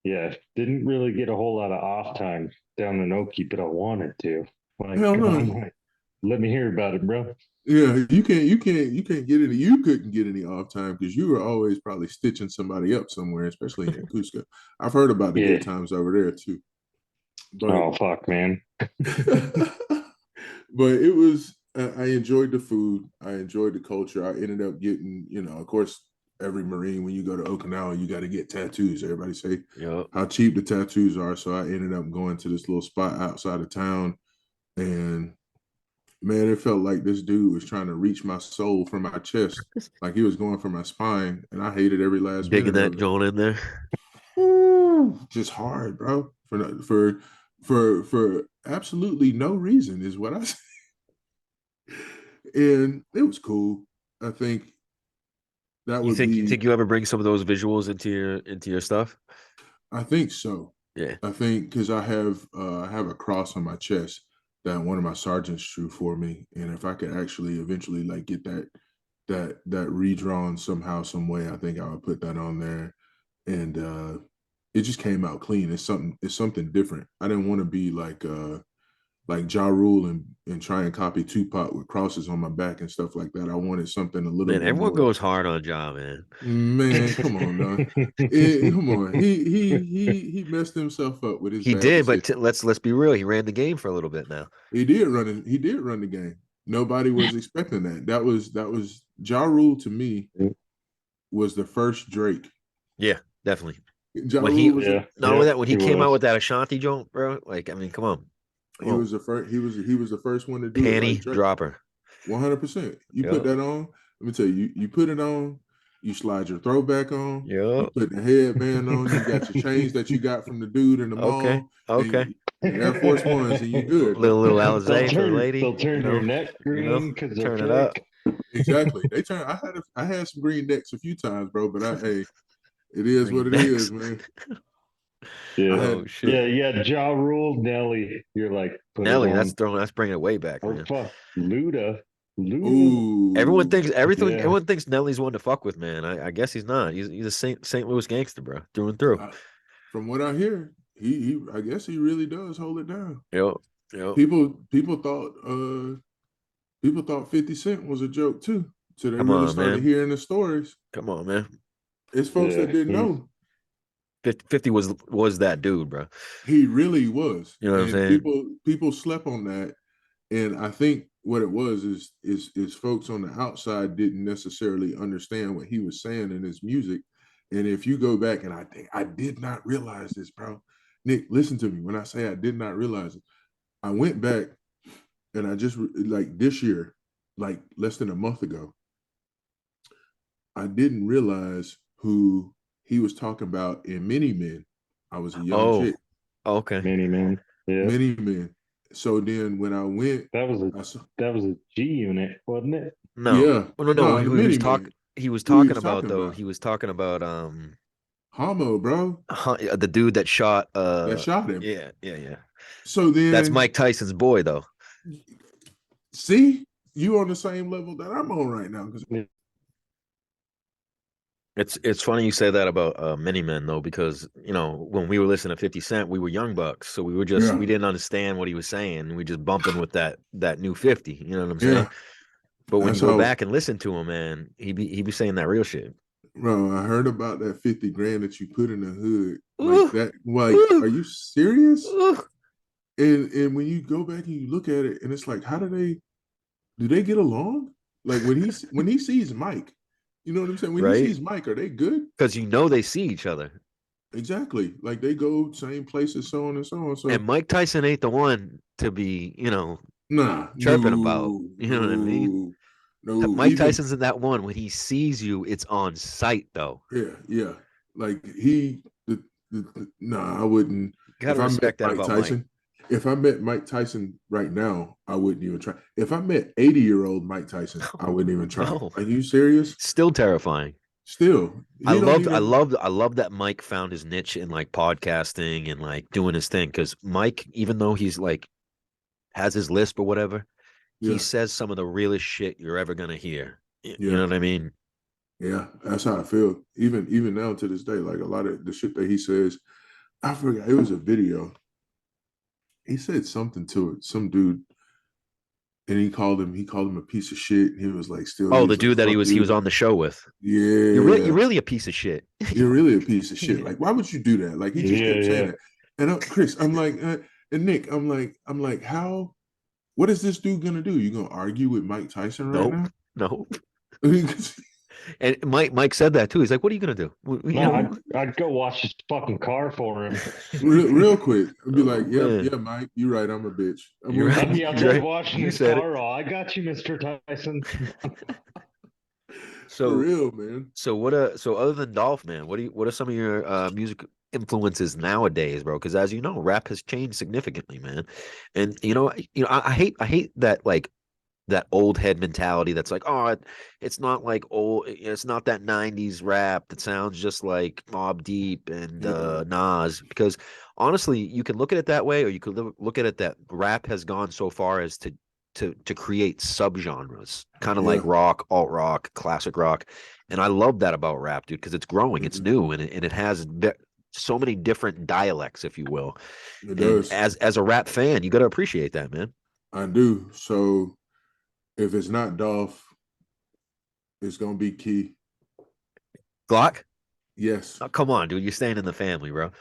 yeah, didn't really get a whole lot of off time down in Oki, but I wanted to. Like, Hell come no. on, like, let me hear about it, bro. Yeah, you can't get any. You couldn't get any off time because you were always probably stitching somebody up somewhere, especially in Yakutsky. I've heard about the Yeah. good times over there too. But Oh fuck, man. but it was. I enjoyed the food. I enjoyed the culture. I ended up getting, you know, of course, every Marine when you go to Okinawa, you got to get tattoos. Everybody say Yep. how cheap the tattoos are. So I ended up going to this little spot outside of town, and man, it felt like this dude was trying to reach my soul from my chest, like he was going for my spine, and I hated every last Digging minute that of it. joint in there. Woo, just hard, bro. For absolutely no reason is what I said, and it was cool. I think that You would think be. you ever bring some of those visuals into your stuff? I think so. Yeah. I think because I have a cross on my chest that one of my sergeants drew for me, and if I could actually eventually like get that redrawn somehow, some way, I think I would put that on there, and it just came out clean. It's something different. I didn't want to be like Ja Rule and try and copy Tupac with crosses on my back and stuff like that. I wanted something a little Man, bit everyone more. goes hard on Ja, man. Man, come on, dog. Come on. He messed himself up with his He bad did, but decision. let's be real. He ran the game for a little bit now. He did run the game. Nobody was expecting that. That was Ja Rule to me was the first Drake. Yeah, definitely. Ja When Rule he was Yeah, not only that, when he he came out was. with that Ashanti joint, bro. Like, I mean, come on, he was the first he was the first one to do it like panty Drake. dropper. 100%. You put Yep. that on. Let me tell you, you put it on, you slide your throwback on, you Yep. put the headband on, you got your chains that you got from the dude in the Okay. mall, Okay. and your Air Force Ones, and you good, bro. Little Alizé for the They'll lady. turn your neck green because they're turn it up. fake. Exactly. They turn. I had some green necks a few times, bro. But hey, it is Green what it necks. is, man. I Yeah. Oh had shit. Yeah, yeah, Ja Rule, Nelly. You're like, put it Nelly, on. that's bringing it way back, Oh man. fuck. Luda. Luda. Everyone ooh thinks everything. Yeah. Everyone thinks Nelly's one to fuck with, man. I guess he's not. He's a St. Louis gangster, bro, through and through. from what I hear, he I guess he really does hold it down. Yep. Yep. People thought 50 Cent was a joke too. So they Come really on, started man. hearing the stories. Come on, man. It's folks Yeah. that didn't know. 50 was that dude, bro. He really was. You know what I'm And saying? people slept on that. And I think what it was is folks on the outside didn't necessarily understand what he was saying in his music. And if you go back, and I think I did not realize this, bro. Nick, listen to me. When I say I did not realize it, I went back and I just like this year, like less than a month ago, I didn't realize who he was talking about in Many Men. I was a young Oh, chick, okay. Many man. Yeah. Many Men. So then when I went, That was I saw, a G unit, wasn't it? No. yeah, Well, no, no, the he was Many Men. he was Who he talking was about talking though. about? He was talking about Homo, bro, the dude that shot that shot him. yeah. So That's then, Mike Tyson's boy though. see, you on the same level that I'm on right now. It's funny you say that about Many Men though, because you know when we were listening to 50 Cent, we were young bucks, so we Yeah, didn't understand what he was saying. We just bumping with that new 50. You know what I'm saying? yeah, But when you that's go how, back and listen to him, man, he be saying that real shit. bro. I heard about that 50 grand that you put in the hood, like Ooh, that. Like, ooh, are you serious? ooh. And when you go back and you look at it, and it's like, how do they get along? Like when he sees Mike, you know what I'm saying? When he Right? sees Mike, are they good? Because they see each other. Exactly. Like they go same places, so on and so on. And So Mike Tyson ain't the one to be, nah, chirping about. no, You know what I mean? no, no. Mike Even Tyson's in that one. When he sees you, it's on sight, though. yeah, yeah. Like nah, I wouldn't. Gotta If I met respect that Mike about Mike. Tyson, if I met Mike Tyson right now, I wouldn't even try. If I met 80-year-old Mike Tyson, I wouldn't even try. No. Are you serious? Still terrifying. Still, I he don't loved, I even. loved, I love that Mike found his niche in like podcasting and like doing his thing. Because Mike, even though he's like has his lisp or whatever, he Yeah, says some of the realest shit you're ever gonna hear. You yeah, know what I mean? yeah. That's how I feel. Even now to this day, like a lot of the shit that he says, I forgot. It was a video. He said something to it. Some dude, and he called him a piece of shit. He was like, still, Oh, he the was like, dude that he fuck was he was you. on the show with. You're Yeah, really a piece of shit. you're really a piece of shit. Yeah. Like, why would you do that? Like, he just Yeah, kept saying yeah. that. And Chris, I'm like, and Nick, I'm like, how? What is this dude gonna do? You gonna argue with Mike Tyson right Nope. now? Nope. And Mike said that too. He's like, "What are you gonna do?" No, I'd go wash his fucking car for him. real quick, I'd be Oh like, yep, man, yeah, Mike, you're right. I'm a bitch. you're right. I'd be You're outside right. washing You his said it. car. Oh, I got you, Mr. Tyson. For So real, man. so other than Dolph, man, what are some of your music influences nowadays, bro? Because as you know, rap has changed significantly, man. And I hate that like that old head mentality that's like, oh, it's not like it's not that 90s rap that sounds just like Mobb Deep and Yeah, Nas. Because honestly, you can look at it that way, or you could look at it that rap has gone so far as to create subgenres, kind of like yeah, rock, alt rock, classic rock. And I love that about rap, dude, because it's growing, it's mhm. new, and it has so many different dialects, if you will. It And does. as a rap fan, you got to appreciate that, man. I do. So if it's not Dolph, it's gonna be Key. Glock. Yes. Oh, come on, dude. You're staying in the family, bro.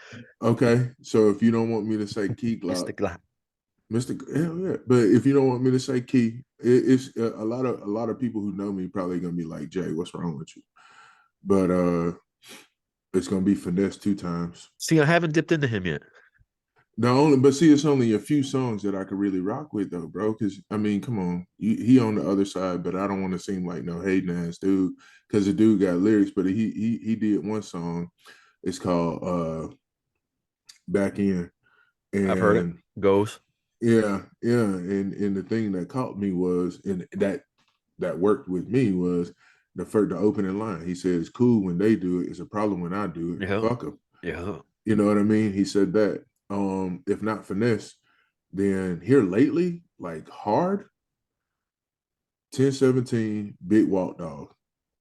Okay. So if you don't want me to say Key Mr. Glock, Glock. Mr. Hell yeah. But if you don't want me to say Key, it's a lot of people who know me probably gonna be like, Jay, what's wrong with you? But it's gonna be Finesse 2 times. See, I haven't dipped into him yet. But see, it's only a few songs that I could really rock with though, bro. Because I mean, come on, he on the other side, but I don't want to seem like no hating ass dude. Because the dude got lyrics, but he did one song. It's called Back In, I've heard it. and Goes. yeah, yeah, and the thing that caught me was, and that worked with me was the opening line. He said, "It's cool when they do it. It's a problem when I do it. Yeah. Fuck them." Yeah. You know what I mean? He said that. If not Finesse, then here lately, like hard, 1017, Big Walk Dog.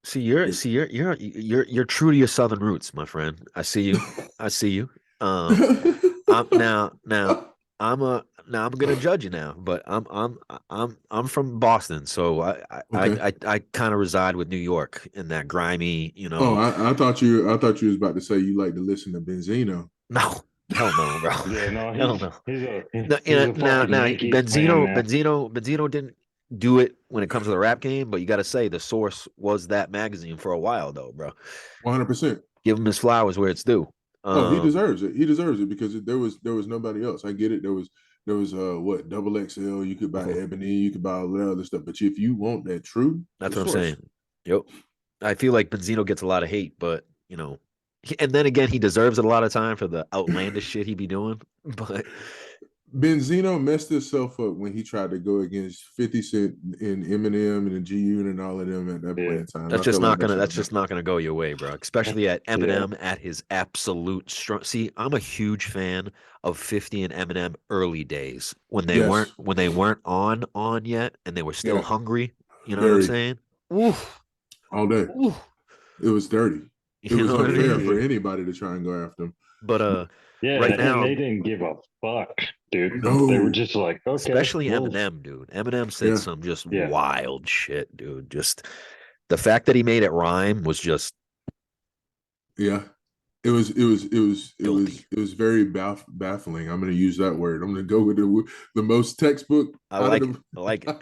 See, you're It's see you're true to your southern roots, my friend. I see you. I see you. Um, I'm now I'm gonna judge you now, but I'm from Boston, so okay. I kind of reside with New York in that grimy, Oh, I thought you was about to say you like to listen to Benzino. no, hell no, bro, Yeah, no, hell no. he's No, a fucking now Yankees fan now. Benzino didn't do it when it comes to the rap game, but you got to say the source was that magazine for a while, though, bro. 100%. Give him his flowers where it's due. Oh, he Um, deserves it. He deserves it because there was nobody else. I get it. There was what double XL. You could buy mhm, Ebony. You could buy all that other stuff. But if you want that true, the that's what I'm source. saying. Yep. I feel like Benzino gets a lot of hate, but and then again, he deserves it a lot of time for the outlandish shit he be doing. But Benzino messed himself up when he tried to go against 50 Cent and Eminem and the G Unit and all of them at that point Yeah, in time. that's I felt just like not that gonna should that's have been. just not gonna go your way, bro. Especially at yeah. Eminem at his absolute strong. See, I'm a huge fan of 50 and Eminem early days when they weren't Yes. on yet and they were still Yeah. hungry. You know what I'm Very saying? Oof, all day. oof. It was dirty. It You was know what I unfair mean? for Yeah, anybody to try and go after him. But yeah, right and they now, didn't give a fuck, dude. They were No. just like, okay, especially well, Eminem, dude. Eminem said Yeah. some just yeah, wild shit, dude. Just the fact that he made it rhyme was just Yeah. filthy. It was very baffling. I'm going to use that word. I'm going to go with the most textbook I out of like it. the. I like it.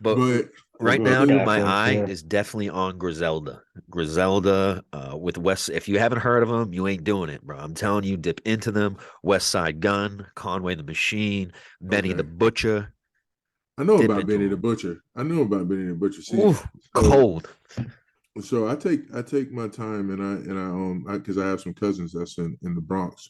But But Right go now, dude, my baffling. eye Yeah. is definitely on Griselda. Griselda, with West. If you haven't heard of them, you ain't doing it, bro. I'm telling you, dip into them. West Side Gun, Conway the Machine, Benny the Okay. Butcher. I know Dip about into Benny the them. Butcher. I know about Benny the Butcher. See, Ooh, so cold. I take my time and I because I have some cousins that's in the Bronx.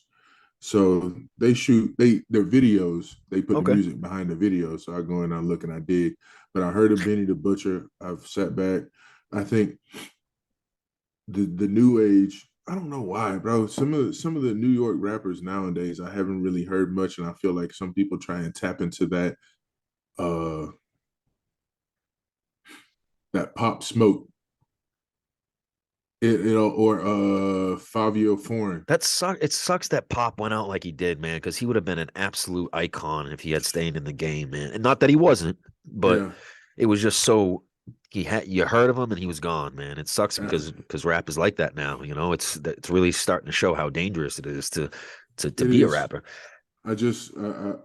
So they shoot their videos, they put the Okay. music behind the video. So I go and I look and I dig. But I heard of Benny the Butcher. I've sat back. I think the new age, I don't know why, bro. Some of the New York rappers nowadays I haven't really heard much, and I feel like some people try and tap into uh that pop smoke. Or Fabio Foreign. It sucks that Pop went out like he did, man, because he would have been an absolute icon if he had stayed in the game, man. And not that he wasn't, but Yeah. it was just so you heard of him and he was gone, man. It sucks Uh, because rap is like that now. It's really starting to show how dangerous it is to it be a is. rapper. I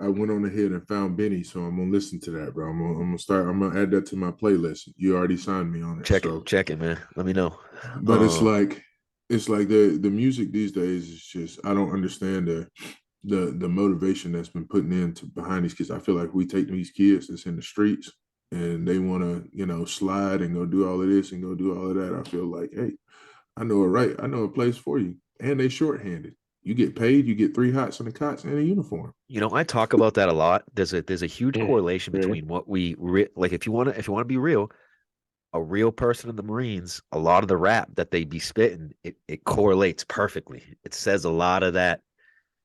went on ahead and found Benny, so I'm gonna listen to that, bro. I'm gonna add that to my playlist. You already signed me on it, so. Check it, man. Let me know. But it's like the music these days is just, I don't understand the motivation that's been putting into behind these kids. I feel like we take these kids that's in the streets and they want to slide and go do all of this and go do all of that. I feel like, hey, I know a place for you, and they shorthanded. You get paid, you get three hots and a cots and a uniform. I talk about that a lot. There's a huge Yeah. correlation Yeah. between what like if you want to be real, a real person in the Marines, a lot of the rap that they be spitting, it correlates perfectly. It says a lot of that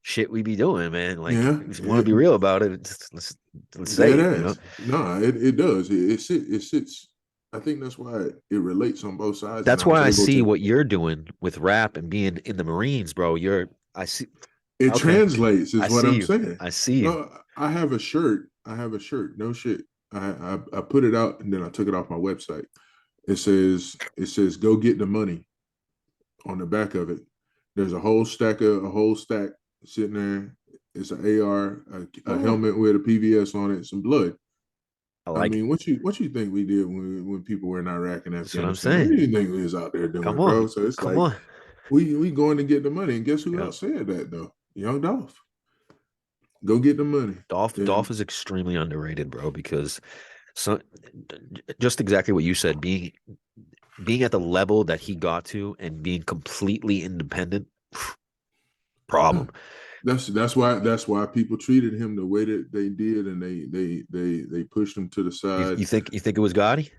shit we be doing, man. Like, Yeah, if you want to be real about it, let's say dead it. ass. No, it does. It sits. I think that's why it relates on both sides, and That's I was why I able see to. what you're doing with rap and being in the Marines, bro. I see. It Okay, translates, I is what see I'm you. saying. I see you. No, I have a shirt. I have a shirt. No shit. I put it out and then I took it off my website. It says go get the money on the back of it. There's a whole stack sitting there. It's an AR, a Oh, helmet with a PVS on it, some blood. I I like it. mean, what you think we did when people were in Iraq and That's what I'm Afghanistan? What do saying. you think we was out there Come doing, on, bro? So it's come like on. we going to get the money, and guess who Yeah. else said that though? Young Dolph. Go get the money. Dolph And is extremely underrated, bro, because so just exactly what you said, being at the level that he got to and being completely independent, yeah, problem. that's why people treated him the way that they did, and they pushed him to the You, side. you think you think it was Gotti?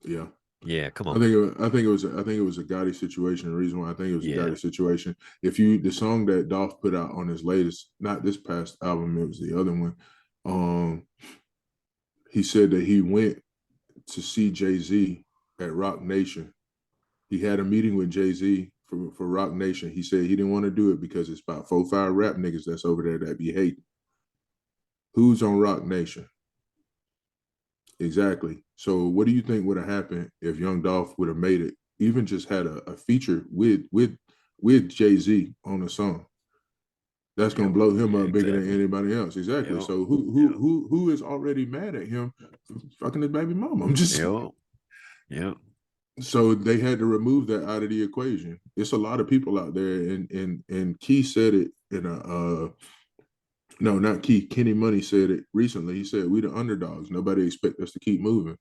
Yeah. Yeah, come I on. think it, I think it was a Gotti situation. The reason why I think it was a Yeah, Gotti situation, the song that Dolph put out on his latest, not this past album, it was the other one. Um, he said that he went to see Jay Z at Rock Nation. He had a meeting with Jay Z for Rock Nation. He said he didn't want to do it because it's about 4 5 rap niggas that's over there that be hating. Who's on Rock Nation? Exactly. So what do you think would have happened if Young Dolph would have made it, even just had a feature with Jay Z on a song? That's yeah, gonna blow him yeah, up bigger than exactly. anybody else. Exactly. Yeah, So who is already mad at him for fucking his baby mama? I'm just yeah, yeah. so they had to remove that out of the equation. It's a lot of people out there, and Key said it in a no, not Key. Kenny Money said it recently. He said, "We the underdogs. Nobody expect us to keep moving.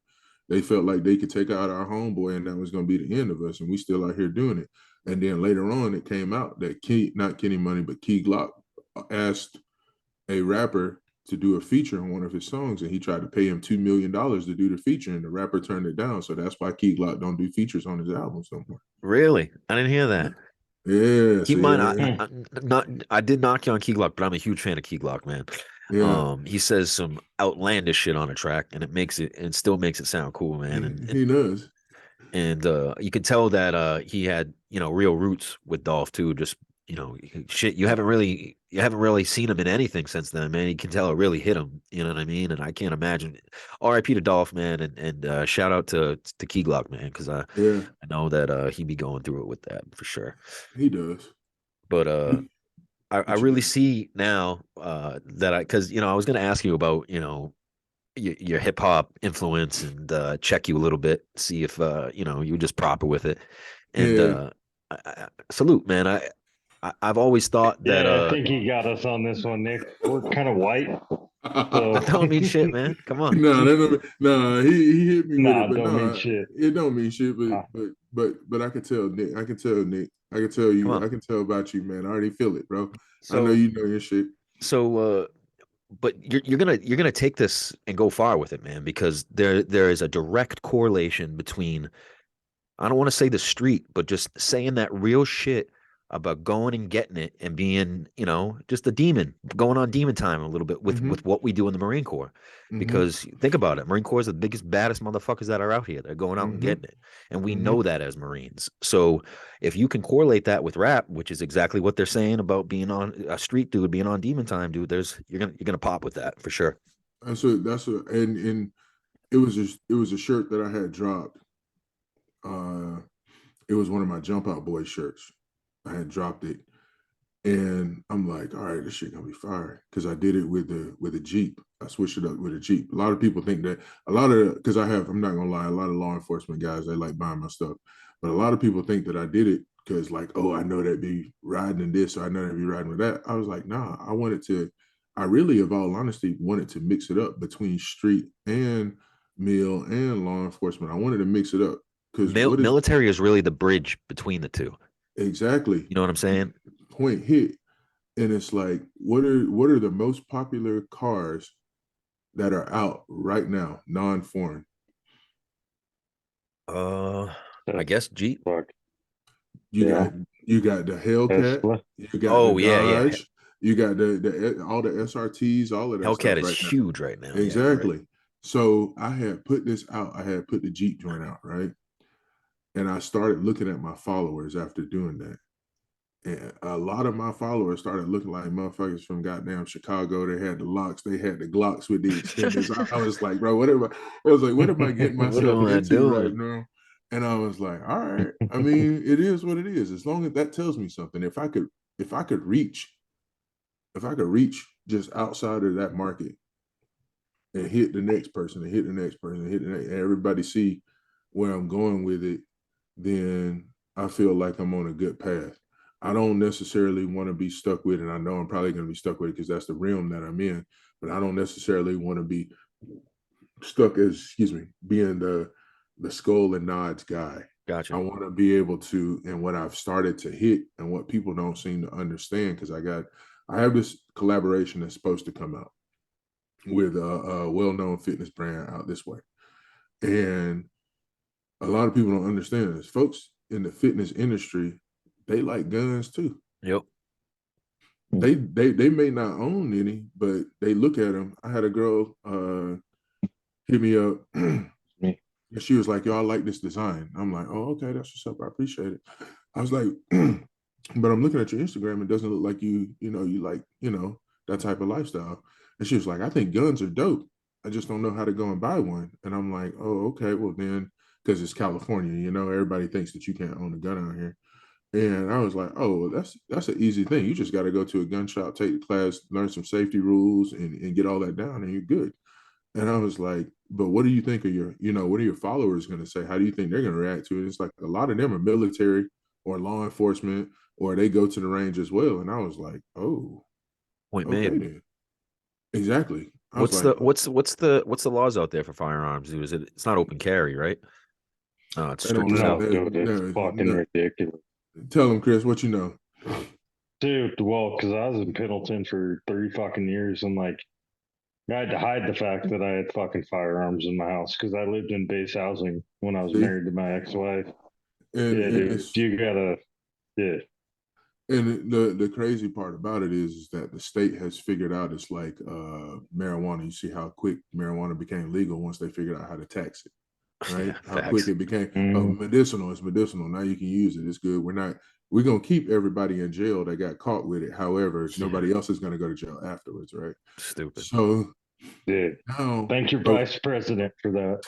They felt like they could take out our homeboy, and that was going to be the end of us. And we still out here doing it." And then later on, it came out that not Kenny Money, but Key Glock asked a rapper to do a feature on one of his songs, and he tried to pay him $2 million to do the feature, and the rapper turned it down. So that's why Key Glock don't do features on his albums no more. Really? I didn't hear that. Yeah, Keep in see, mind, Hmm. I did knock you on Key Glock, but I'm a huge fan of Key Glock, man. yeah, He says some outlandish shit on a track, and still makes it sound cool, man. he does. You can tell that he had real roots with Dolph too. Just shit, you haven't really seen him in anything since then, man. You can tell it really hit him. You know what I mean? And I can't imagine. R.I.P. to Dolph, man, and shout out to Key Glock, man, because I Yeah, I know that he be going through it with that for sure. he does. But I What you really got? see now because I was going to ask you about your hip hop influence and check you a little bit, see if you're just proper with it. And Yeah. salute, man. I've always thought that Yeah, I think he got us on this one, Nick. We're kind of white, so that don't mean shit, man. Come on. He hit me with nah, it, but don't mean no, shit. it don't mean shit. Nah. But I can tell Nick. I can tell Nick. I can tell Come you. on. I can tell about you, man. I already feel it, bro. I know So you know your shit. so but you're gonna take this and go far with it, man, because there is a direct correlation between, I don't want to say the street, but just saying that real shit about going and getting it and being, just a demon, going on demon time a little bit with Mm-hmm. what we do in the Marine Corps. Mm-hmm. Because think about it, Marine Corps is the biggest, baddest motherfuckers that are out here. They're going out and Mm-hmm. getting it, and we Mm-hmm. know that as Marines. So if you can correlate that with rap, which is exactly what they're saying about being on a street dude, being on demon time, dude, you're gonna pop with that for sure. And it was a shirt that I had dropped. Uh, it was one of my Jump Out Boy shirts. I had dropped it, and I'm like, all right, this shit gonna be fire because I did it with a Jeep. I switched it up with a Jeep. A lot of people think that because I'm not gonna lie, a lot of law enforcement guys, they like buying my stuff, but a lot of people think that I did it because like, oh, I know that be riding in this, or I know that be riding with that. I was like, nah, I really, of all honesty, wanted to mix it up between street and mill and law enforcement. I wanted to mix it up because what is Military is really the bridge between the two. exactly You know what I'm saying? point hit. And it's like, what are the most popular cars that are out right now, non-foreign? Uh, I That's guess Jeep. fuck. You Yeah, got you got the Hellcat, Tesla. you got the Oh yeah, yeah. Dodge, you got the all the SRTs, all of that stuff Hellcat is right now. huge right now. Yeah, you're right. Exactly. So I had put this out. I had put the Jeep joint out, right? And I started looking at my followers after doing that. And a lot of my followers started looking like motherfuckers from goddamn Chicago. They had the locks, they had the Glocks with the extenders. I was like, bro, what am I getting What myself am I into right doing? now? And I was like, all right. I mean, it is what it is. As long as that tells me something. If I could reach, if I could reach just outside of that market and hit the next person and hit the next person and hit the next, and everybody see where I'm going with it, then I feel like I'm on a good path. I don't necessarily want to be stuck with it. I know I'm probably going to be stuck with it because that's the realm that I'm in, but I don't necessarily want to be stuck as, excuse me, being the skull and nods guy. I Gotcha. want to be able to, and what I've started to hit and what people don't seem to understand, because I have this collaboration that's supposed to come out with a well-known fitness brand out this way. And a lot of people don't understand this. Folks in the fitness industry, they like guns too. Yep. They may not own any, but they look at them. I had a girl hit me up. Me. And she was like, "Yo, I like this design." I'm like, "Oh, okay, that's what's up. I appreciate it." I was like, "But I'm looking at your Instagram. It doesn't look like you like, that type of lifestyle." And she was like, "I think guns are dope. I just don't know how to go and buy one." And I'm like, "Oh, okay. Well, then, because it's California, everybody thinks that you can't own a gun out here." And I was like, "Oh, that's an easy thing. You just got to go to a gun shop, take the class, learn some safety rules, and get all that down, and you're good." And I was like, "But what do you think what are your followers going to say? How do you think they're going to react to it?" It's like a lot of them are military or law enforcement, or they go to the range as well. And I was like, "Oh, Point okay made. then." Exactly. I was What's like, the what's the laws out there for firearms, dude? It's not open carry, right? No, it's I don't strict as know. hell. No, dude, it's fucking No. ridiculous. Tell them, Chris, what you know. Dude, well, because I was in Pendleton for 30 fucking years and like I had to hide the fact that I had fucking firearms in my house because I lived in base housing when I was See, married to my ex-wife. and Yeah, dude, it's you gotta, yeah, and the crazy part about it is that the state has figured out it's like marijuana. You see how quick marijuana became legal once they figured out how to tax it, right? Yeah, How quick facts. it became mm, medicinal. It's medicinal. Now you can use it. It's good. We're gonna keep everybody in jail that got caught with it. However, Yeah, nobody else is gonna go to jail afterwards, right? stupid. So yeah. now, Thank your so vice president for that.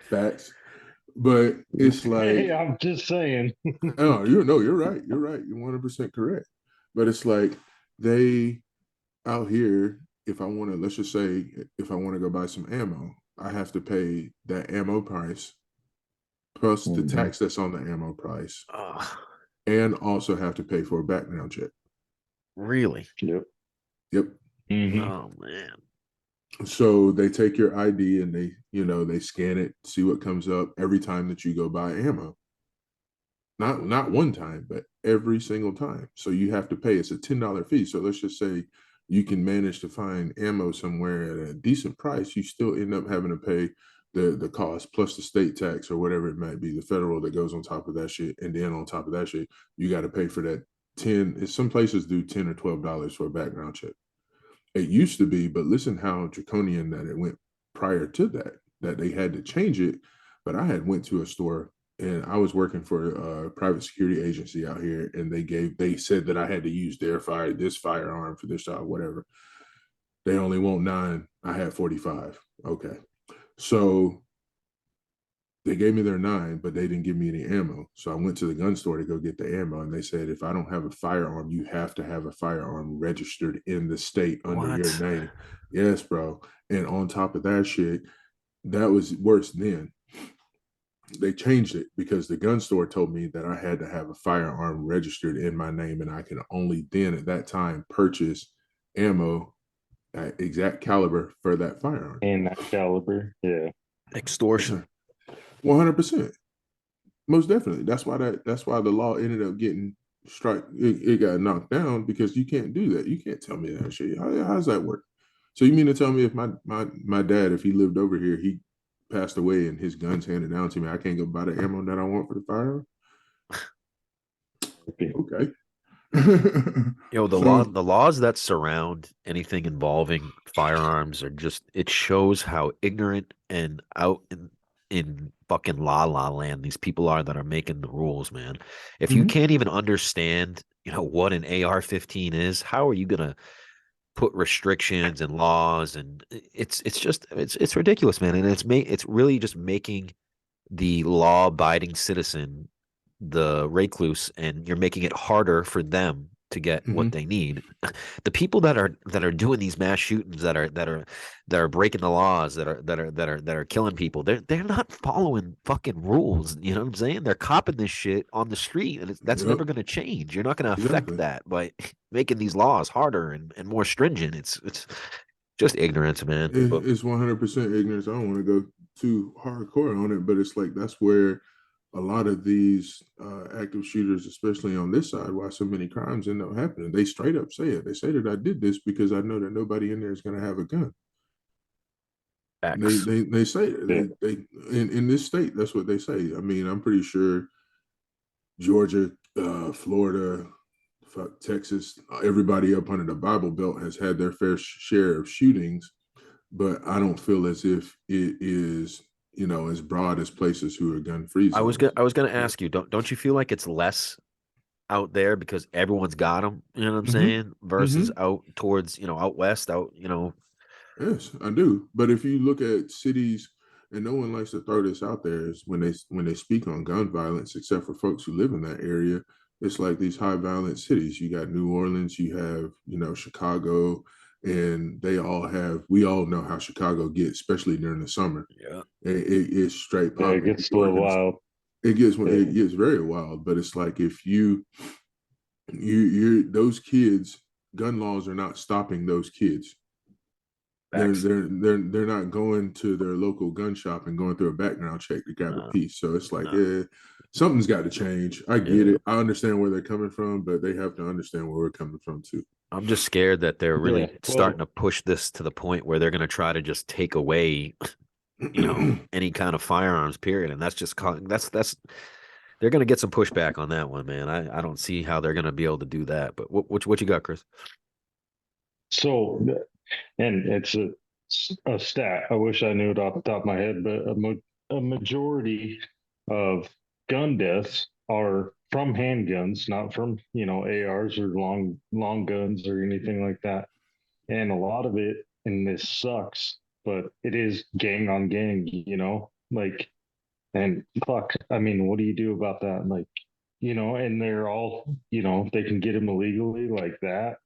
facts. But it's like, Hey, I'm just saying. oh, you're right. You're right. You're 100% correct. But it's like they out here if I want to, let's just say, if I want to go buy some ammo, I have to pay that ammo price plus the tax that's on the ammo price, and also have to pay for a background check. Really? Yep. Yep. Oh man. So they take your ID and they scan it, see what comes up every time that you go buy ammo. Not one time, but every single time. So you have to pay. It's a $10 fee. So let's just say you can manage to find ammo somewhere at a decent price. You still end up having to pay the cost plus the state tax or whatever it might be, the federal that goes on top of that shit. And then on top of that shit, you got to pay for that 10. Some places do $10 or $12 for a background check. It used to be, but listen how draconian that it went prior to that they had to change it. But I had went to a store and I was working for a private security agency out here, and they said that I had to use this firearm for this job, whatever. They only want 9. I had 45. Okay. So they gave me their 9, but they didn't give me any ammo. So I went to the gun store to go get the ammo, and they said, if I don't have a firearm, you have to have a firearm registered in the state under your name. Yes, bro. And on top of that shit, that was worse then. They changed it because the gun store told me that I had to have a firearm registered in my name, and I can only then at that time purchase ammo at exact caliber for that firearm. And that caliber, yeah. Extortion. 100%. Most definitely. That's why the law ended up getting it got knocked down, because you can't do that. You can't tell me that shit. How does that work? So you mean to tell me if my dad, if he lived over here, he passed away and his gun's handed down to me, I can't go buy the ammo that I want for the firearm? Okay. The laws that surround anything involving firearms are just, it shows how ignorant and out in fucking la la land these people are that are making the rules, man. If you can't even understand, what an AR-15 is, how are you gonna put restrictions and laws? And it's ridiculous, man. And it's really just making the law-abiding citizen the recluse, and you're making it harder for them to get what they need. The people that are doing these mass shootings, that are breaking the laws, that are killing people, they're not following fucking rules. You know what I'm saying? They're copping this shit on the street, and that's never going to change. You're not going to affect that by making these laws harder and more stringent. It's just ignorance, man. It's 100% ignorance. I don't want to go too hardcore on it, but it's like that's where a lot of these active shooters, especially on this side, why so many crimes end up happening. They straight up say it. They say that I did this because I know that nobody in there is going to have a gun. They say it. They in this state, that's what they say. I mean, I'm pretty sure Georgia, Florida, Texas, everybody up under the Bible Belt has had their fair share of shootings, but I don't feel as if it is as broad as places who are gun free. I was gonna ask you, don't you feel like it's less out there because everyone's got them? You know what I'm saying? Versus out towards out west, Yes, I do. But if you look at cities, and no one likes to throw this out there, is when they speak on gun violence, except for folks who live in that area, it's like these high violent cities. You got New Orleans, you have Chicago, and we all know how Chicago gets, especially during the summer. Yeah, it's straight pop. It gets a little wild. It gets very wild. But it's like if you those kids, gun laws are not stopping those kids. They're not going to their local gun shop and going through a background check to grab a piece. So it's like, something's got to change. I get it. I understand where they're coming from, but they have to understand where we're coming from too. I'm just scared that they're really starting to push this to the point where they're going to try to just take away, any kind of firearms, period. And that's just they're going to get some pushback on that one, man. I don't see how they're going to be able to do that. But what you got, Chris? So, and it's a stat. I wish I knew it off the top of my head, but a majority of gun deaths are from handguns, not from ARs or long guns or anything like that. And a lot of it, and this sucks, but it is gang on gang. And fuck. I mean, what do you do about that? And they're all they can get them illegally like that.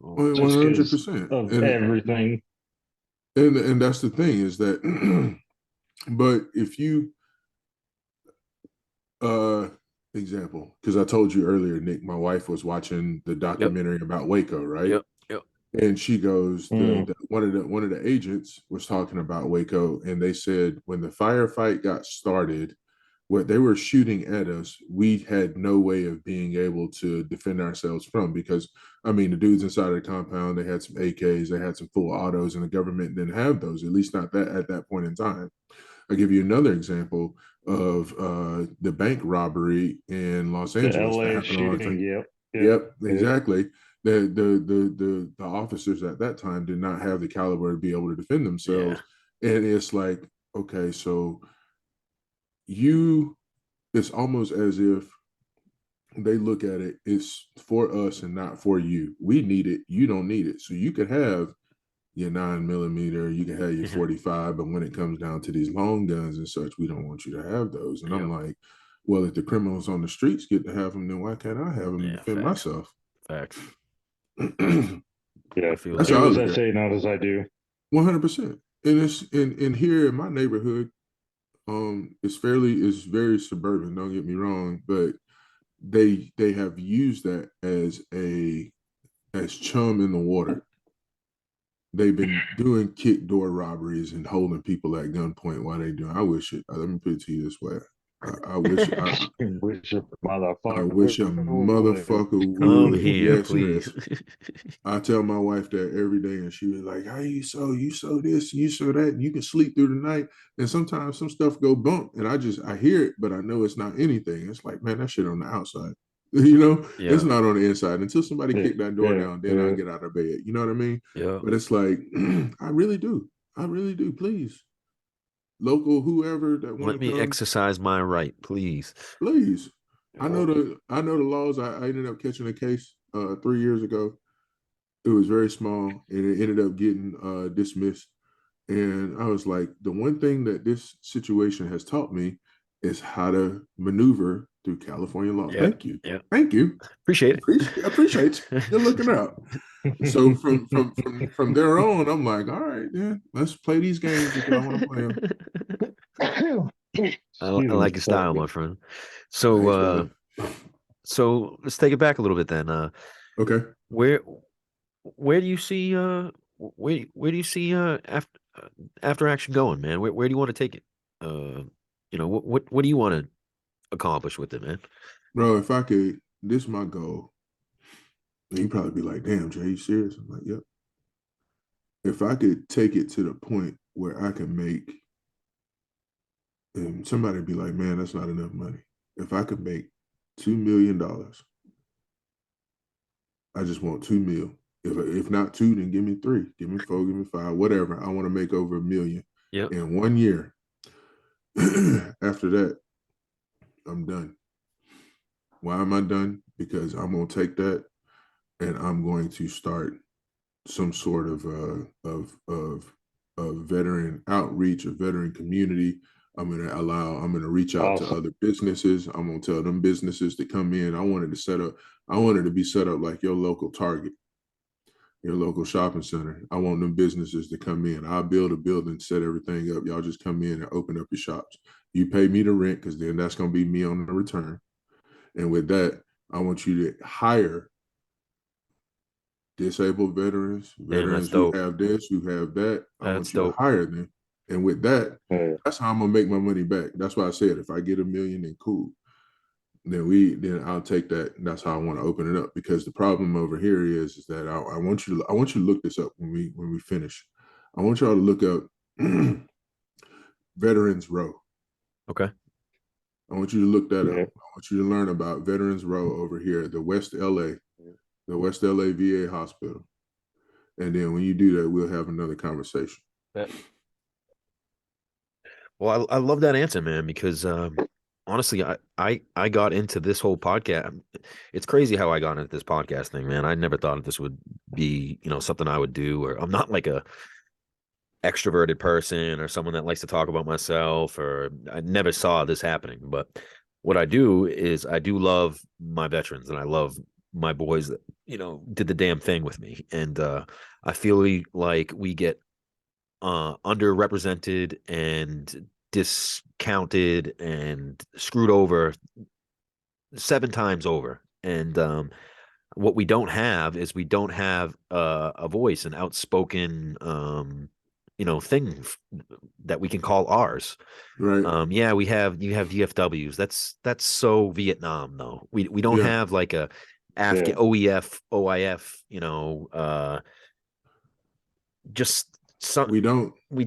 just because 100%. of And everything. and that's the thing is that, but if you, example, because I told you earlier, Nick, my wife was watching the documentary about Waco, right? Yep. And she goes, Mm. one of the agents was talking about Waco, and they said when the firefight got started, what they were shooting at us, we had no way of being able to defend ourselves from, because I mean the dudes inside of the compound, they had some AKs, they had some full autos, and the government didn't have those, at least not that at that point in time. I'll give you another example of the bank robbery in Los The Angeles that LA happened on. shooting. Yep, exactly. The officers at that time did not have the caliber to be able to defend themselves, and it's like, okay, so you, it's almost as if they look at it, it's for us and not for you. We need it, you don't need it. So you could have your 9mm, you can have your 45, but when it comes down to these long guns and such, we don't want you to have those. And I'm like, well, if the criminals on the streets get to have them, then why can't I have them to defend myself? Facts. Yeah, I feel That's that. do how I as look I at say, it. not as I do. 100%. And it's in here in my neighborhood, it's very suburban, don't get me wrong, but they have used that as chum in the water. They've been doing kick door robberies and holding people at gunpoint while they do. I wish it. Let me put it to you this way. I wish Wish a I motherfucker wish a would. motherfucker Come would. here, Yes, please. I tell my wife that every day, and she was like, "How you so this, you so that, and you can sleep through the night." And sometimes some stuff go bump, and I hear it, but I know it's not anything. It's like, man, that shit on the outside. It's not on the inside. Until somebody kick that door down, then I get out of bed. You know what I mean? Yeah. But it's like, I really do. I really do. Please, local whoever that want Let to me come, exercise my right, please. please. I know the laws. I ended up catching a case 3 years ago. It was very small, and it ended up getting dismissed. And I was like, the one thing that this situation has taught me is how to maneuver through California law. Yeah. Thank you. Yeah. Thank you. Appreciate it. Appreciate you looking out. So from there on, I'm like, all right, then let's play these games if y'all want to play them. I like your style, my friend. Thanks, So, brother. so let's take it back a little bit then. Okay. Where do you see where do you see after action going, man? Where do you want to take it? What do you want to accomplish with it, man? Bro, if I could, this is my goal. And you'd probably be like, damn, Jay, you serious? I'm like, yep. If I could take it to the point where I can make, and somebody be like, man, that's not enough money. If I could make $2 million, I just want 2 mil. If not two, then give me 3, give me 4, give me 5, whatever. I want to make over $1 million in 1 year. After that, I'm done. Why am I done? Because I'm gonna take that and I'm going to start some sort of veteran outreach, a veteran community. I'm gonna reach out to other businesses. I'm gonna tell them businesses to come in. I wanted to be set up like your local Target, your local shopping center. I want them businesses to come in. I'll build a building, set everything up. Y'all just come in and open up your shops. You pay me the rent, because then that's gonna be me on the return. And with that, I want you to hire disabled veterans who have this, who have that. I want you to hire them. And with that, that's how I'm gonna make my money back. That's why I said, if I get $1 million, then cool. Then I'll take that. And that's how I want to open it up. Because the problem over here is that I want you to look this up when we finish. I want y'all to look up Veterans Row. Okay. I want you to look that up. I want you to learn about Veterans Row over here at the West LA VA hospital. And then when you do that, we'll have another conversation. Well, I love that answer, man, because honestly, I got into this whole podcast. It's crazy how I got into this podcast thing, man. I never thought this would be, something I would do. Or I'm not like a extroverted person or someone that likes to talk about myself, or I never saw this happening. But what I do is I do love my veterans, and I love my boys that, did the damn thing with me. And I feel like we get underrepresented and discounted and screwed over 7 times over. And what we don't have is we don't have a voice, an outspoken thing that we can call ours. Right. Yeah, you have VFWs. That's so Vietnam though. We don't Yeah. have like a Afghan OEF, OIF, just some We don't. we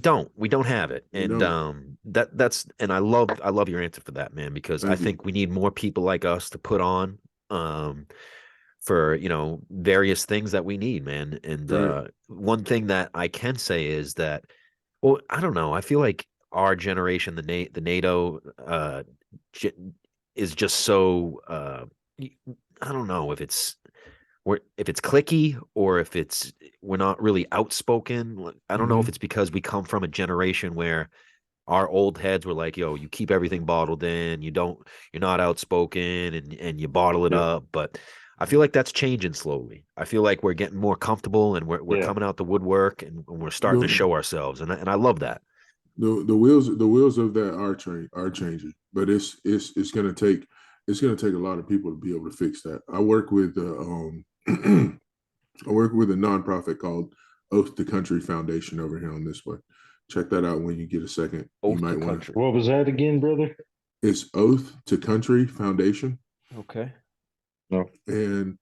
don't have it. We And don't. that's and I love your answer for that, man, because I Thank you. think we need more people like us to put on for various things that we need, man. And Right. one thing that I can say is that, well, I don't know, I feel like our generation, the NATO is just so I don't know if it's clicky or if we're not really outspoken. I don't know if it's because we come from a generation where our old heads were like, yo, you keep everything bottled in, you're not outspoken, and you bottle it up. But I feel like that's changing slowly. I feel like we're getting more comfortable, and we're coming out the woodwork, and we're starting to The, show ourselves. And I love that. the wheels of that are changing, but it's gonna take a lot of people to be able to fix that. I work with I work with a nonprofit called Oath to Country Foundation over here on this way. Check that out when you get a second. You Oath to might want Country. What was that again, brother? It's Oath to Country Foundation. Okay. No. And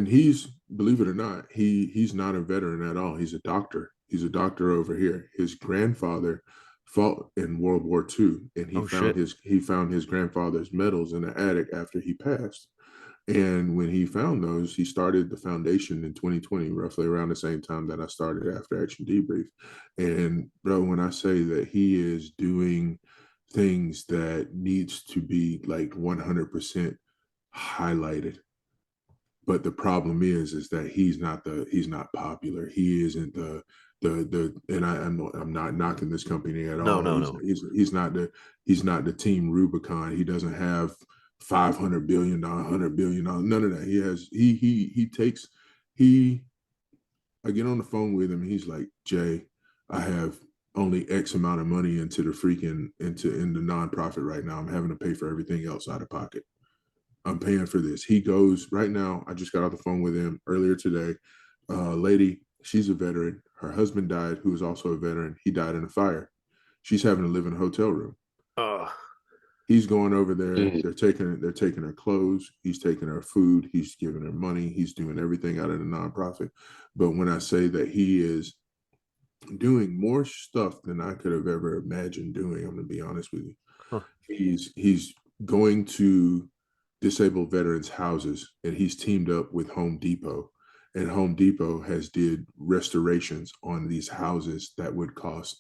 he's, believe it or not, he's not a veteran at all. He's a doctor. He's a doctor over here. His grandfather fought in World War II, and he found his grandfather's medals in the attic after he passed. And when he found those, he started the foundation in 2020, roughly around the same time that I started After Action Debrief. And bro, when I say that he is doing things that needs to be like 100% highlighted, but the problem is that he's not popular. He isn't and I'm not knocking this company at all. No. He's not the Team Rubicon. He doesn't have $500 billion, $100 billion, none of that. I get on the phone with him. He's like, Jay, I have only X amount of money into the nonprofit right now. I'm having to pay for everything else out of pocket. I'm paying for this. He goes right now. I just got off the phone with him earlier today. Lady, she's a veteran. Her husband died, who was also a veteran. He died in a fire. She's having to live in a hotel room. He's going over there. They're taking her clothes. He's taking her food. He's giving her money. He's doing everything out of the nonprofit. But when I say that he is doing more stuff than I could have ever imagined doing, I'm going to be honest with you. He's going to disabled veterans houses, and he's teamed up with Home Depot, and Home Depot has did restorations on these houses that would cost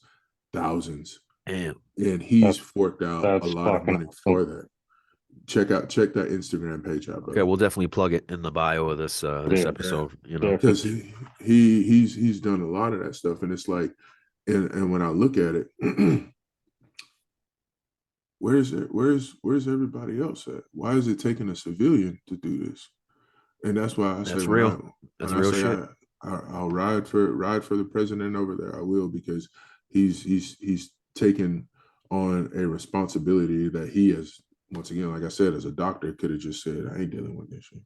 thousands. Damn. And he's forked out a lot of money for that. Check that Instagram page out, brother. Okay, we'll definitely plug it in the bio of this episode. Because he's done a lot of that stuff, and it's like, and when I look at it, where's everybody else at? Why is it taking a civilian to do this? And that's why I say that's real. That's real shit. I'll ride for the president over there. I will, because he's taken on a responsibility that he has, once again, like I said, as a doctor, could have just said, I ain't dealing with this shit.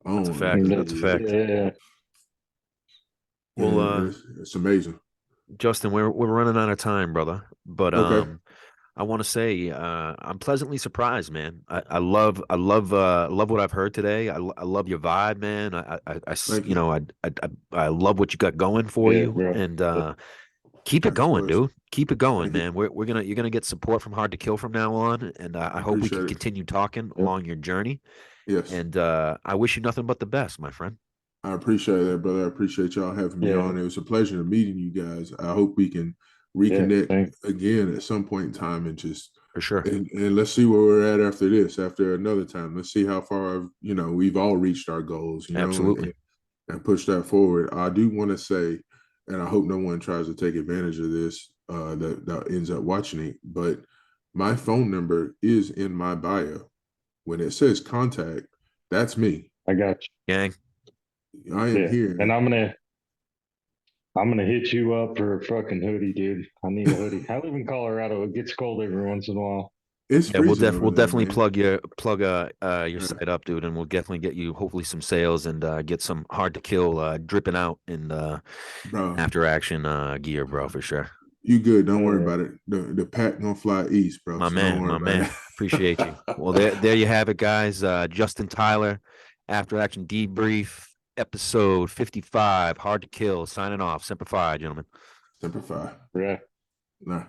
That's a fact. That's a fact. Yeah. Well, it's amazing. Justin, we're running out of time, brother. But okay. I want to say I'm pleasantly surprised, man. I love what I've heard today. I love your vibe, man. I love what you got going for you, bro. and keep it going, dude. Keep it going, man. You're gonna get support from Hard to Kill from now on, and I hope we can continue talking along your journey. Yes, and I wish you nothing but the best, my friend. I appreciate that, brother. I appreciate y'all having me on. It was a pleasure meeting you guys. I hope we can reconnect again at some point in time, and just for sure. And let's see where we're at after this. After another time, let's see how far we've all reached our goals. Absolutely, and push that forward. I do want to say, and I hope no one tries to take advantage of this that ends up watching it, but my phone number is in my bio. When it says contact, that's me. I got gang. I am here. And I'm gonna hit you up for a fucking hoodie, dude. I need a hoodie. I live in Colorado. It gets cold every once in a while. It's Yeah, we'll freezing over there, definitely man. plug your Yeah. site up, dude, and we'll definitely get you hopefully some sales and get some hard to kill dripping out in Bro, after action gear, bro, for sure. you good. Don't worry about it. The pack gonna fly east, bro. My So don't man, worry my about man. it. Appreciate you. Well, there you have it, guys. Justin Tyler, After Action Debrief, episode 55, Hard to Kill, signing off. Semper Fi, gentlemen. Simplify. Yeah. Nah.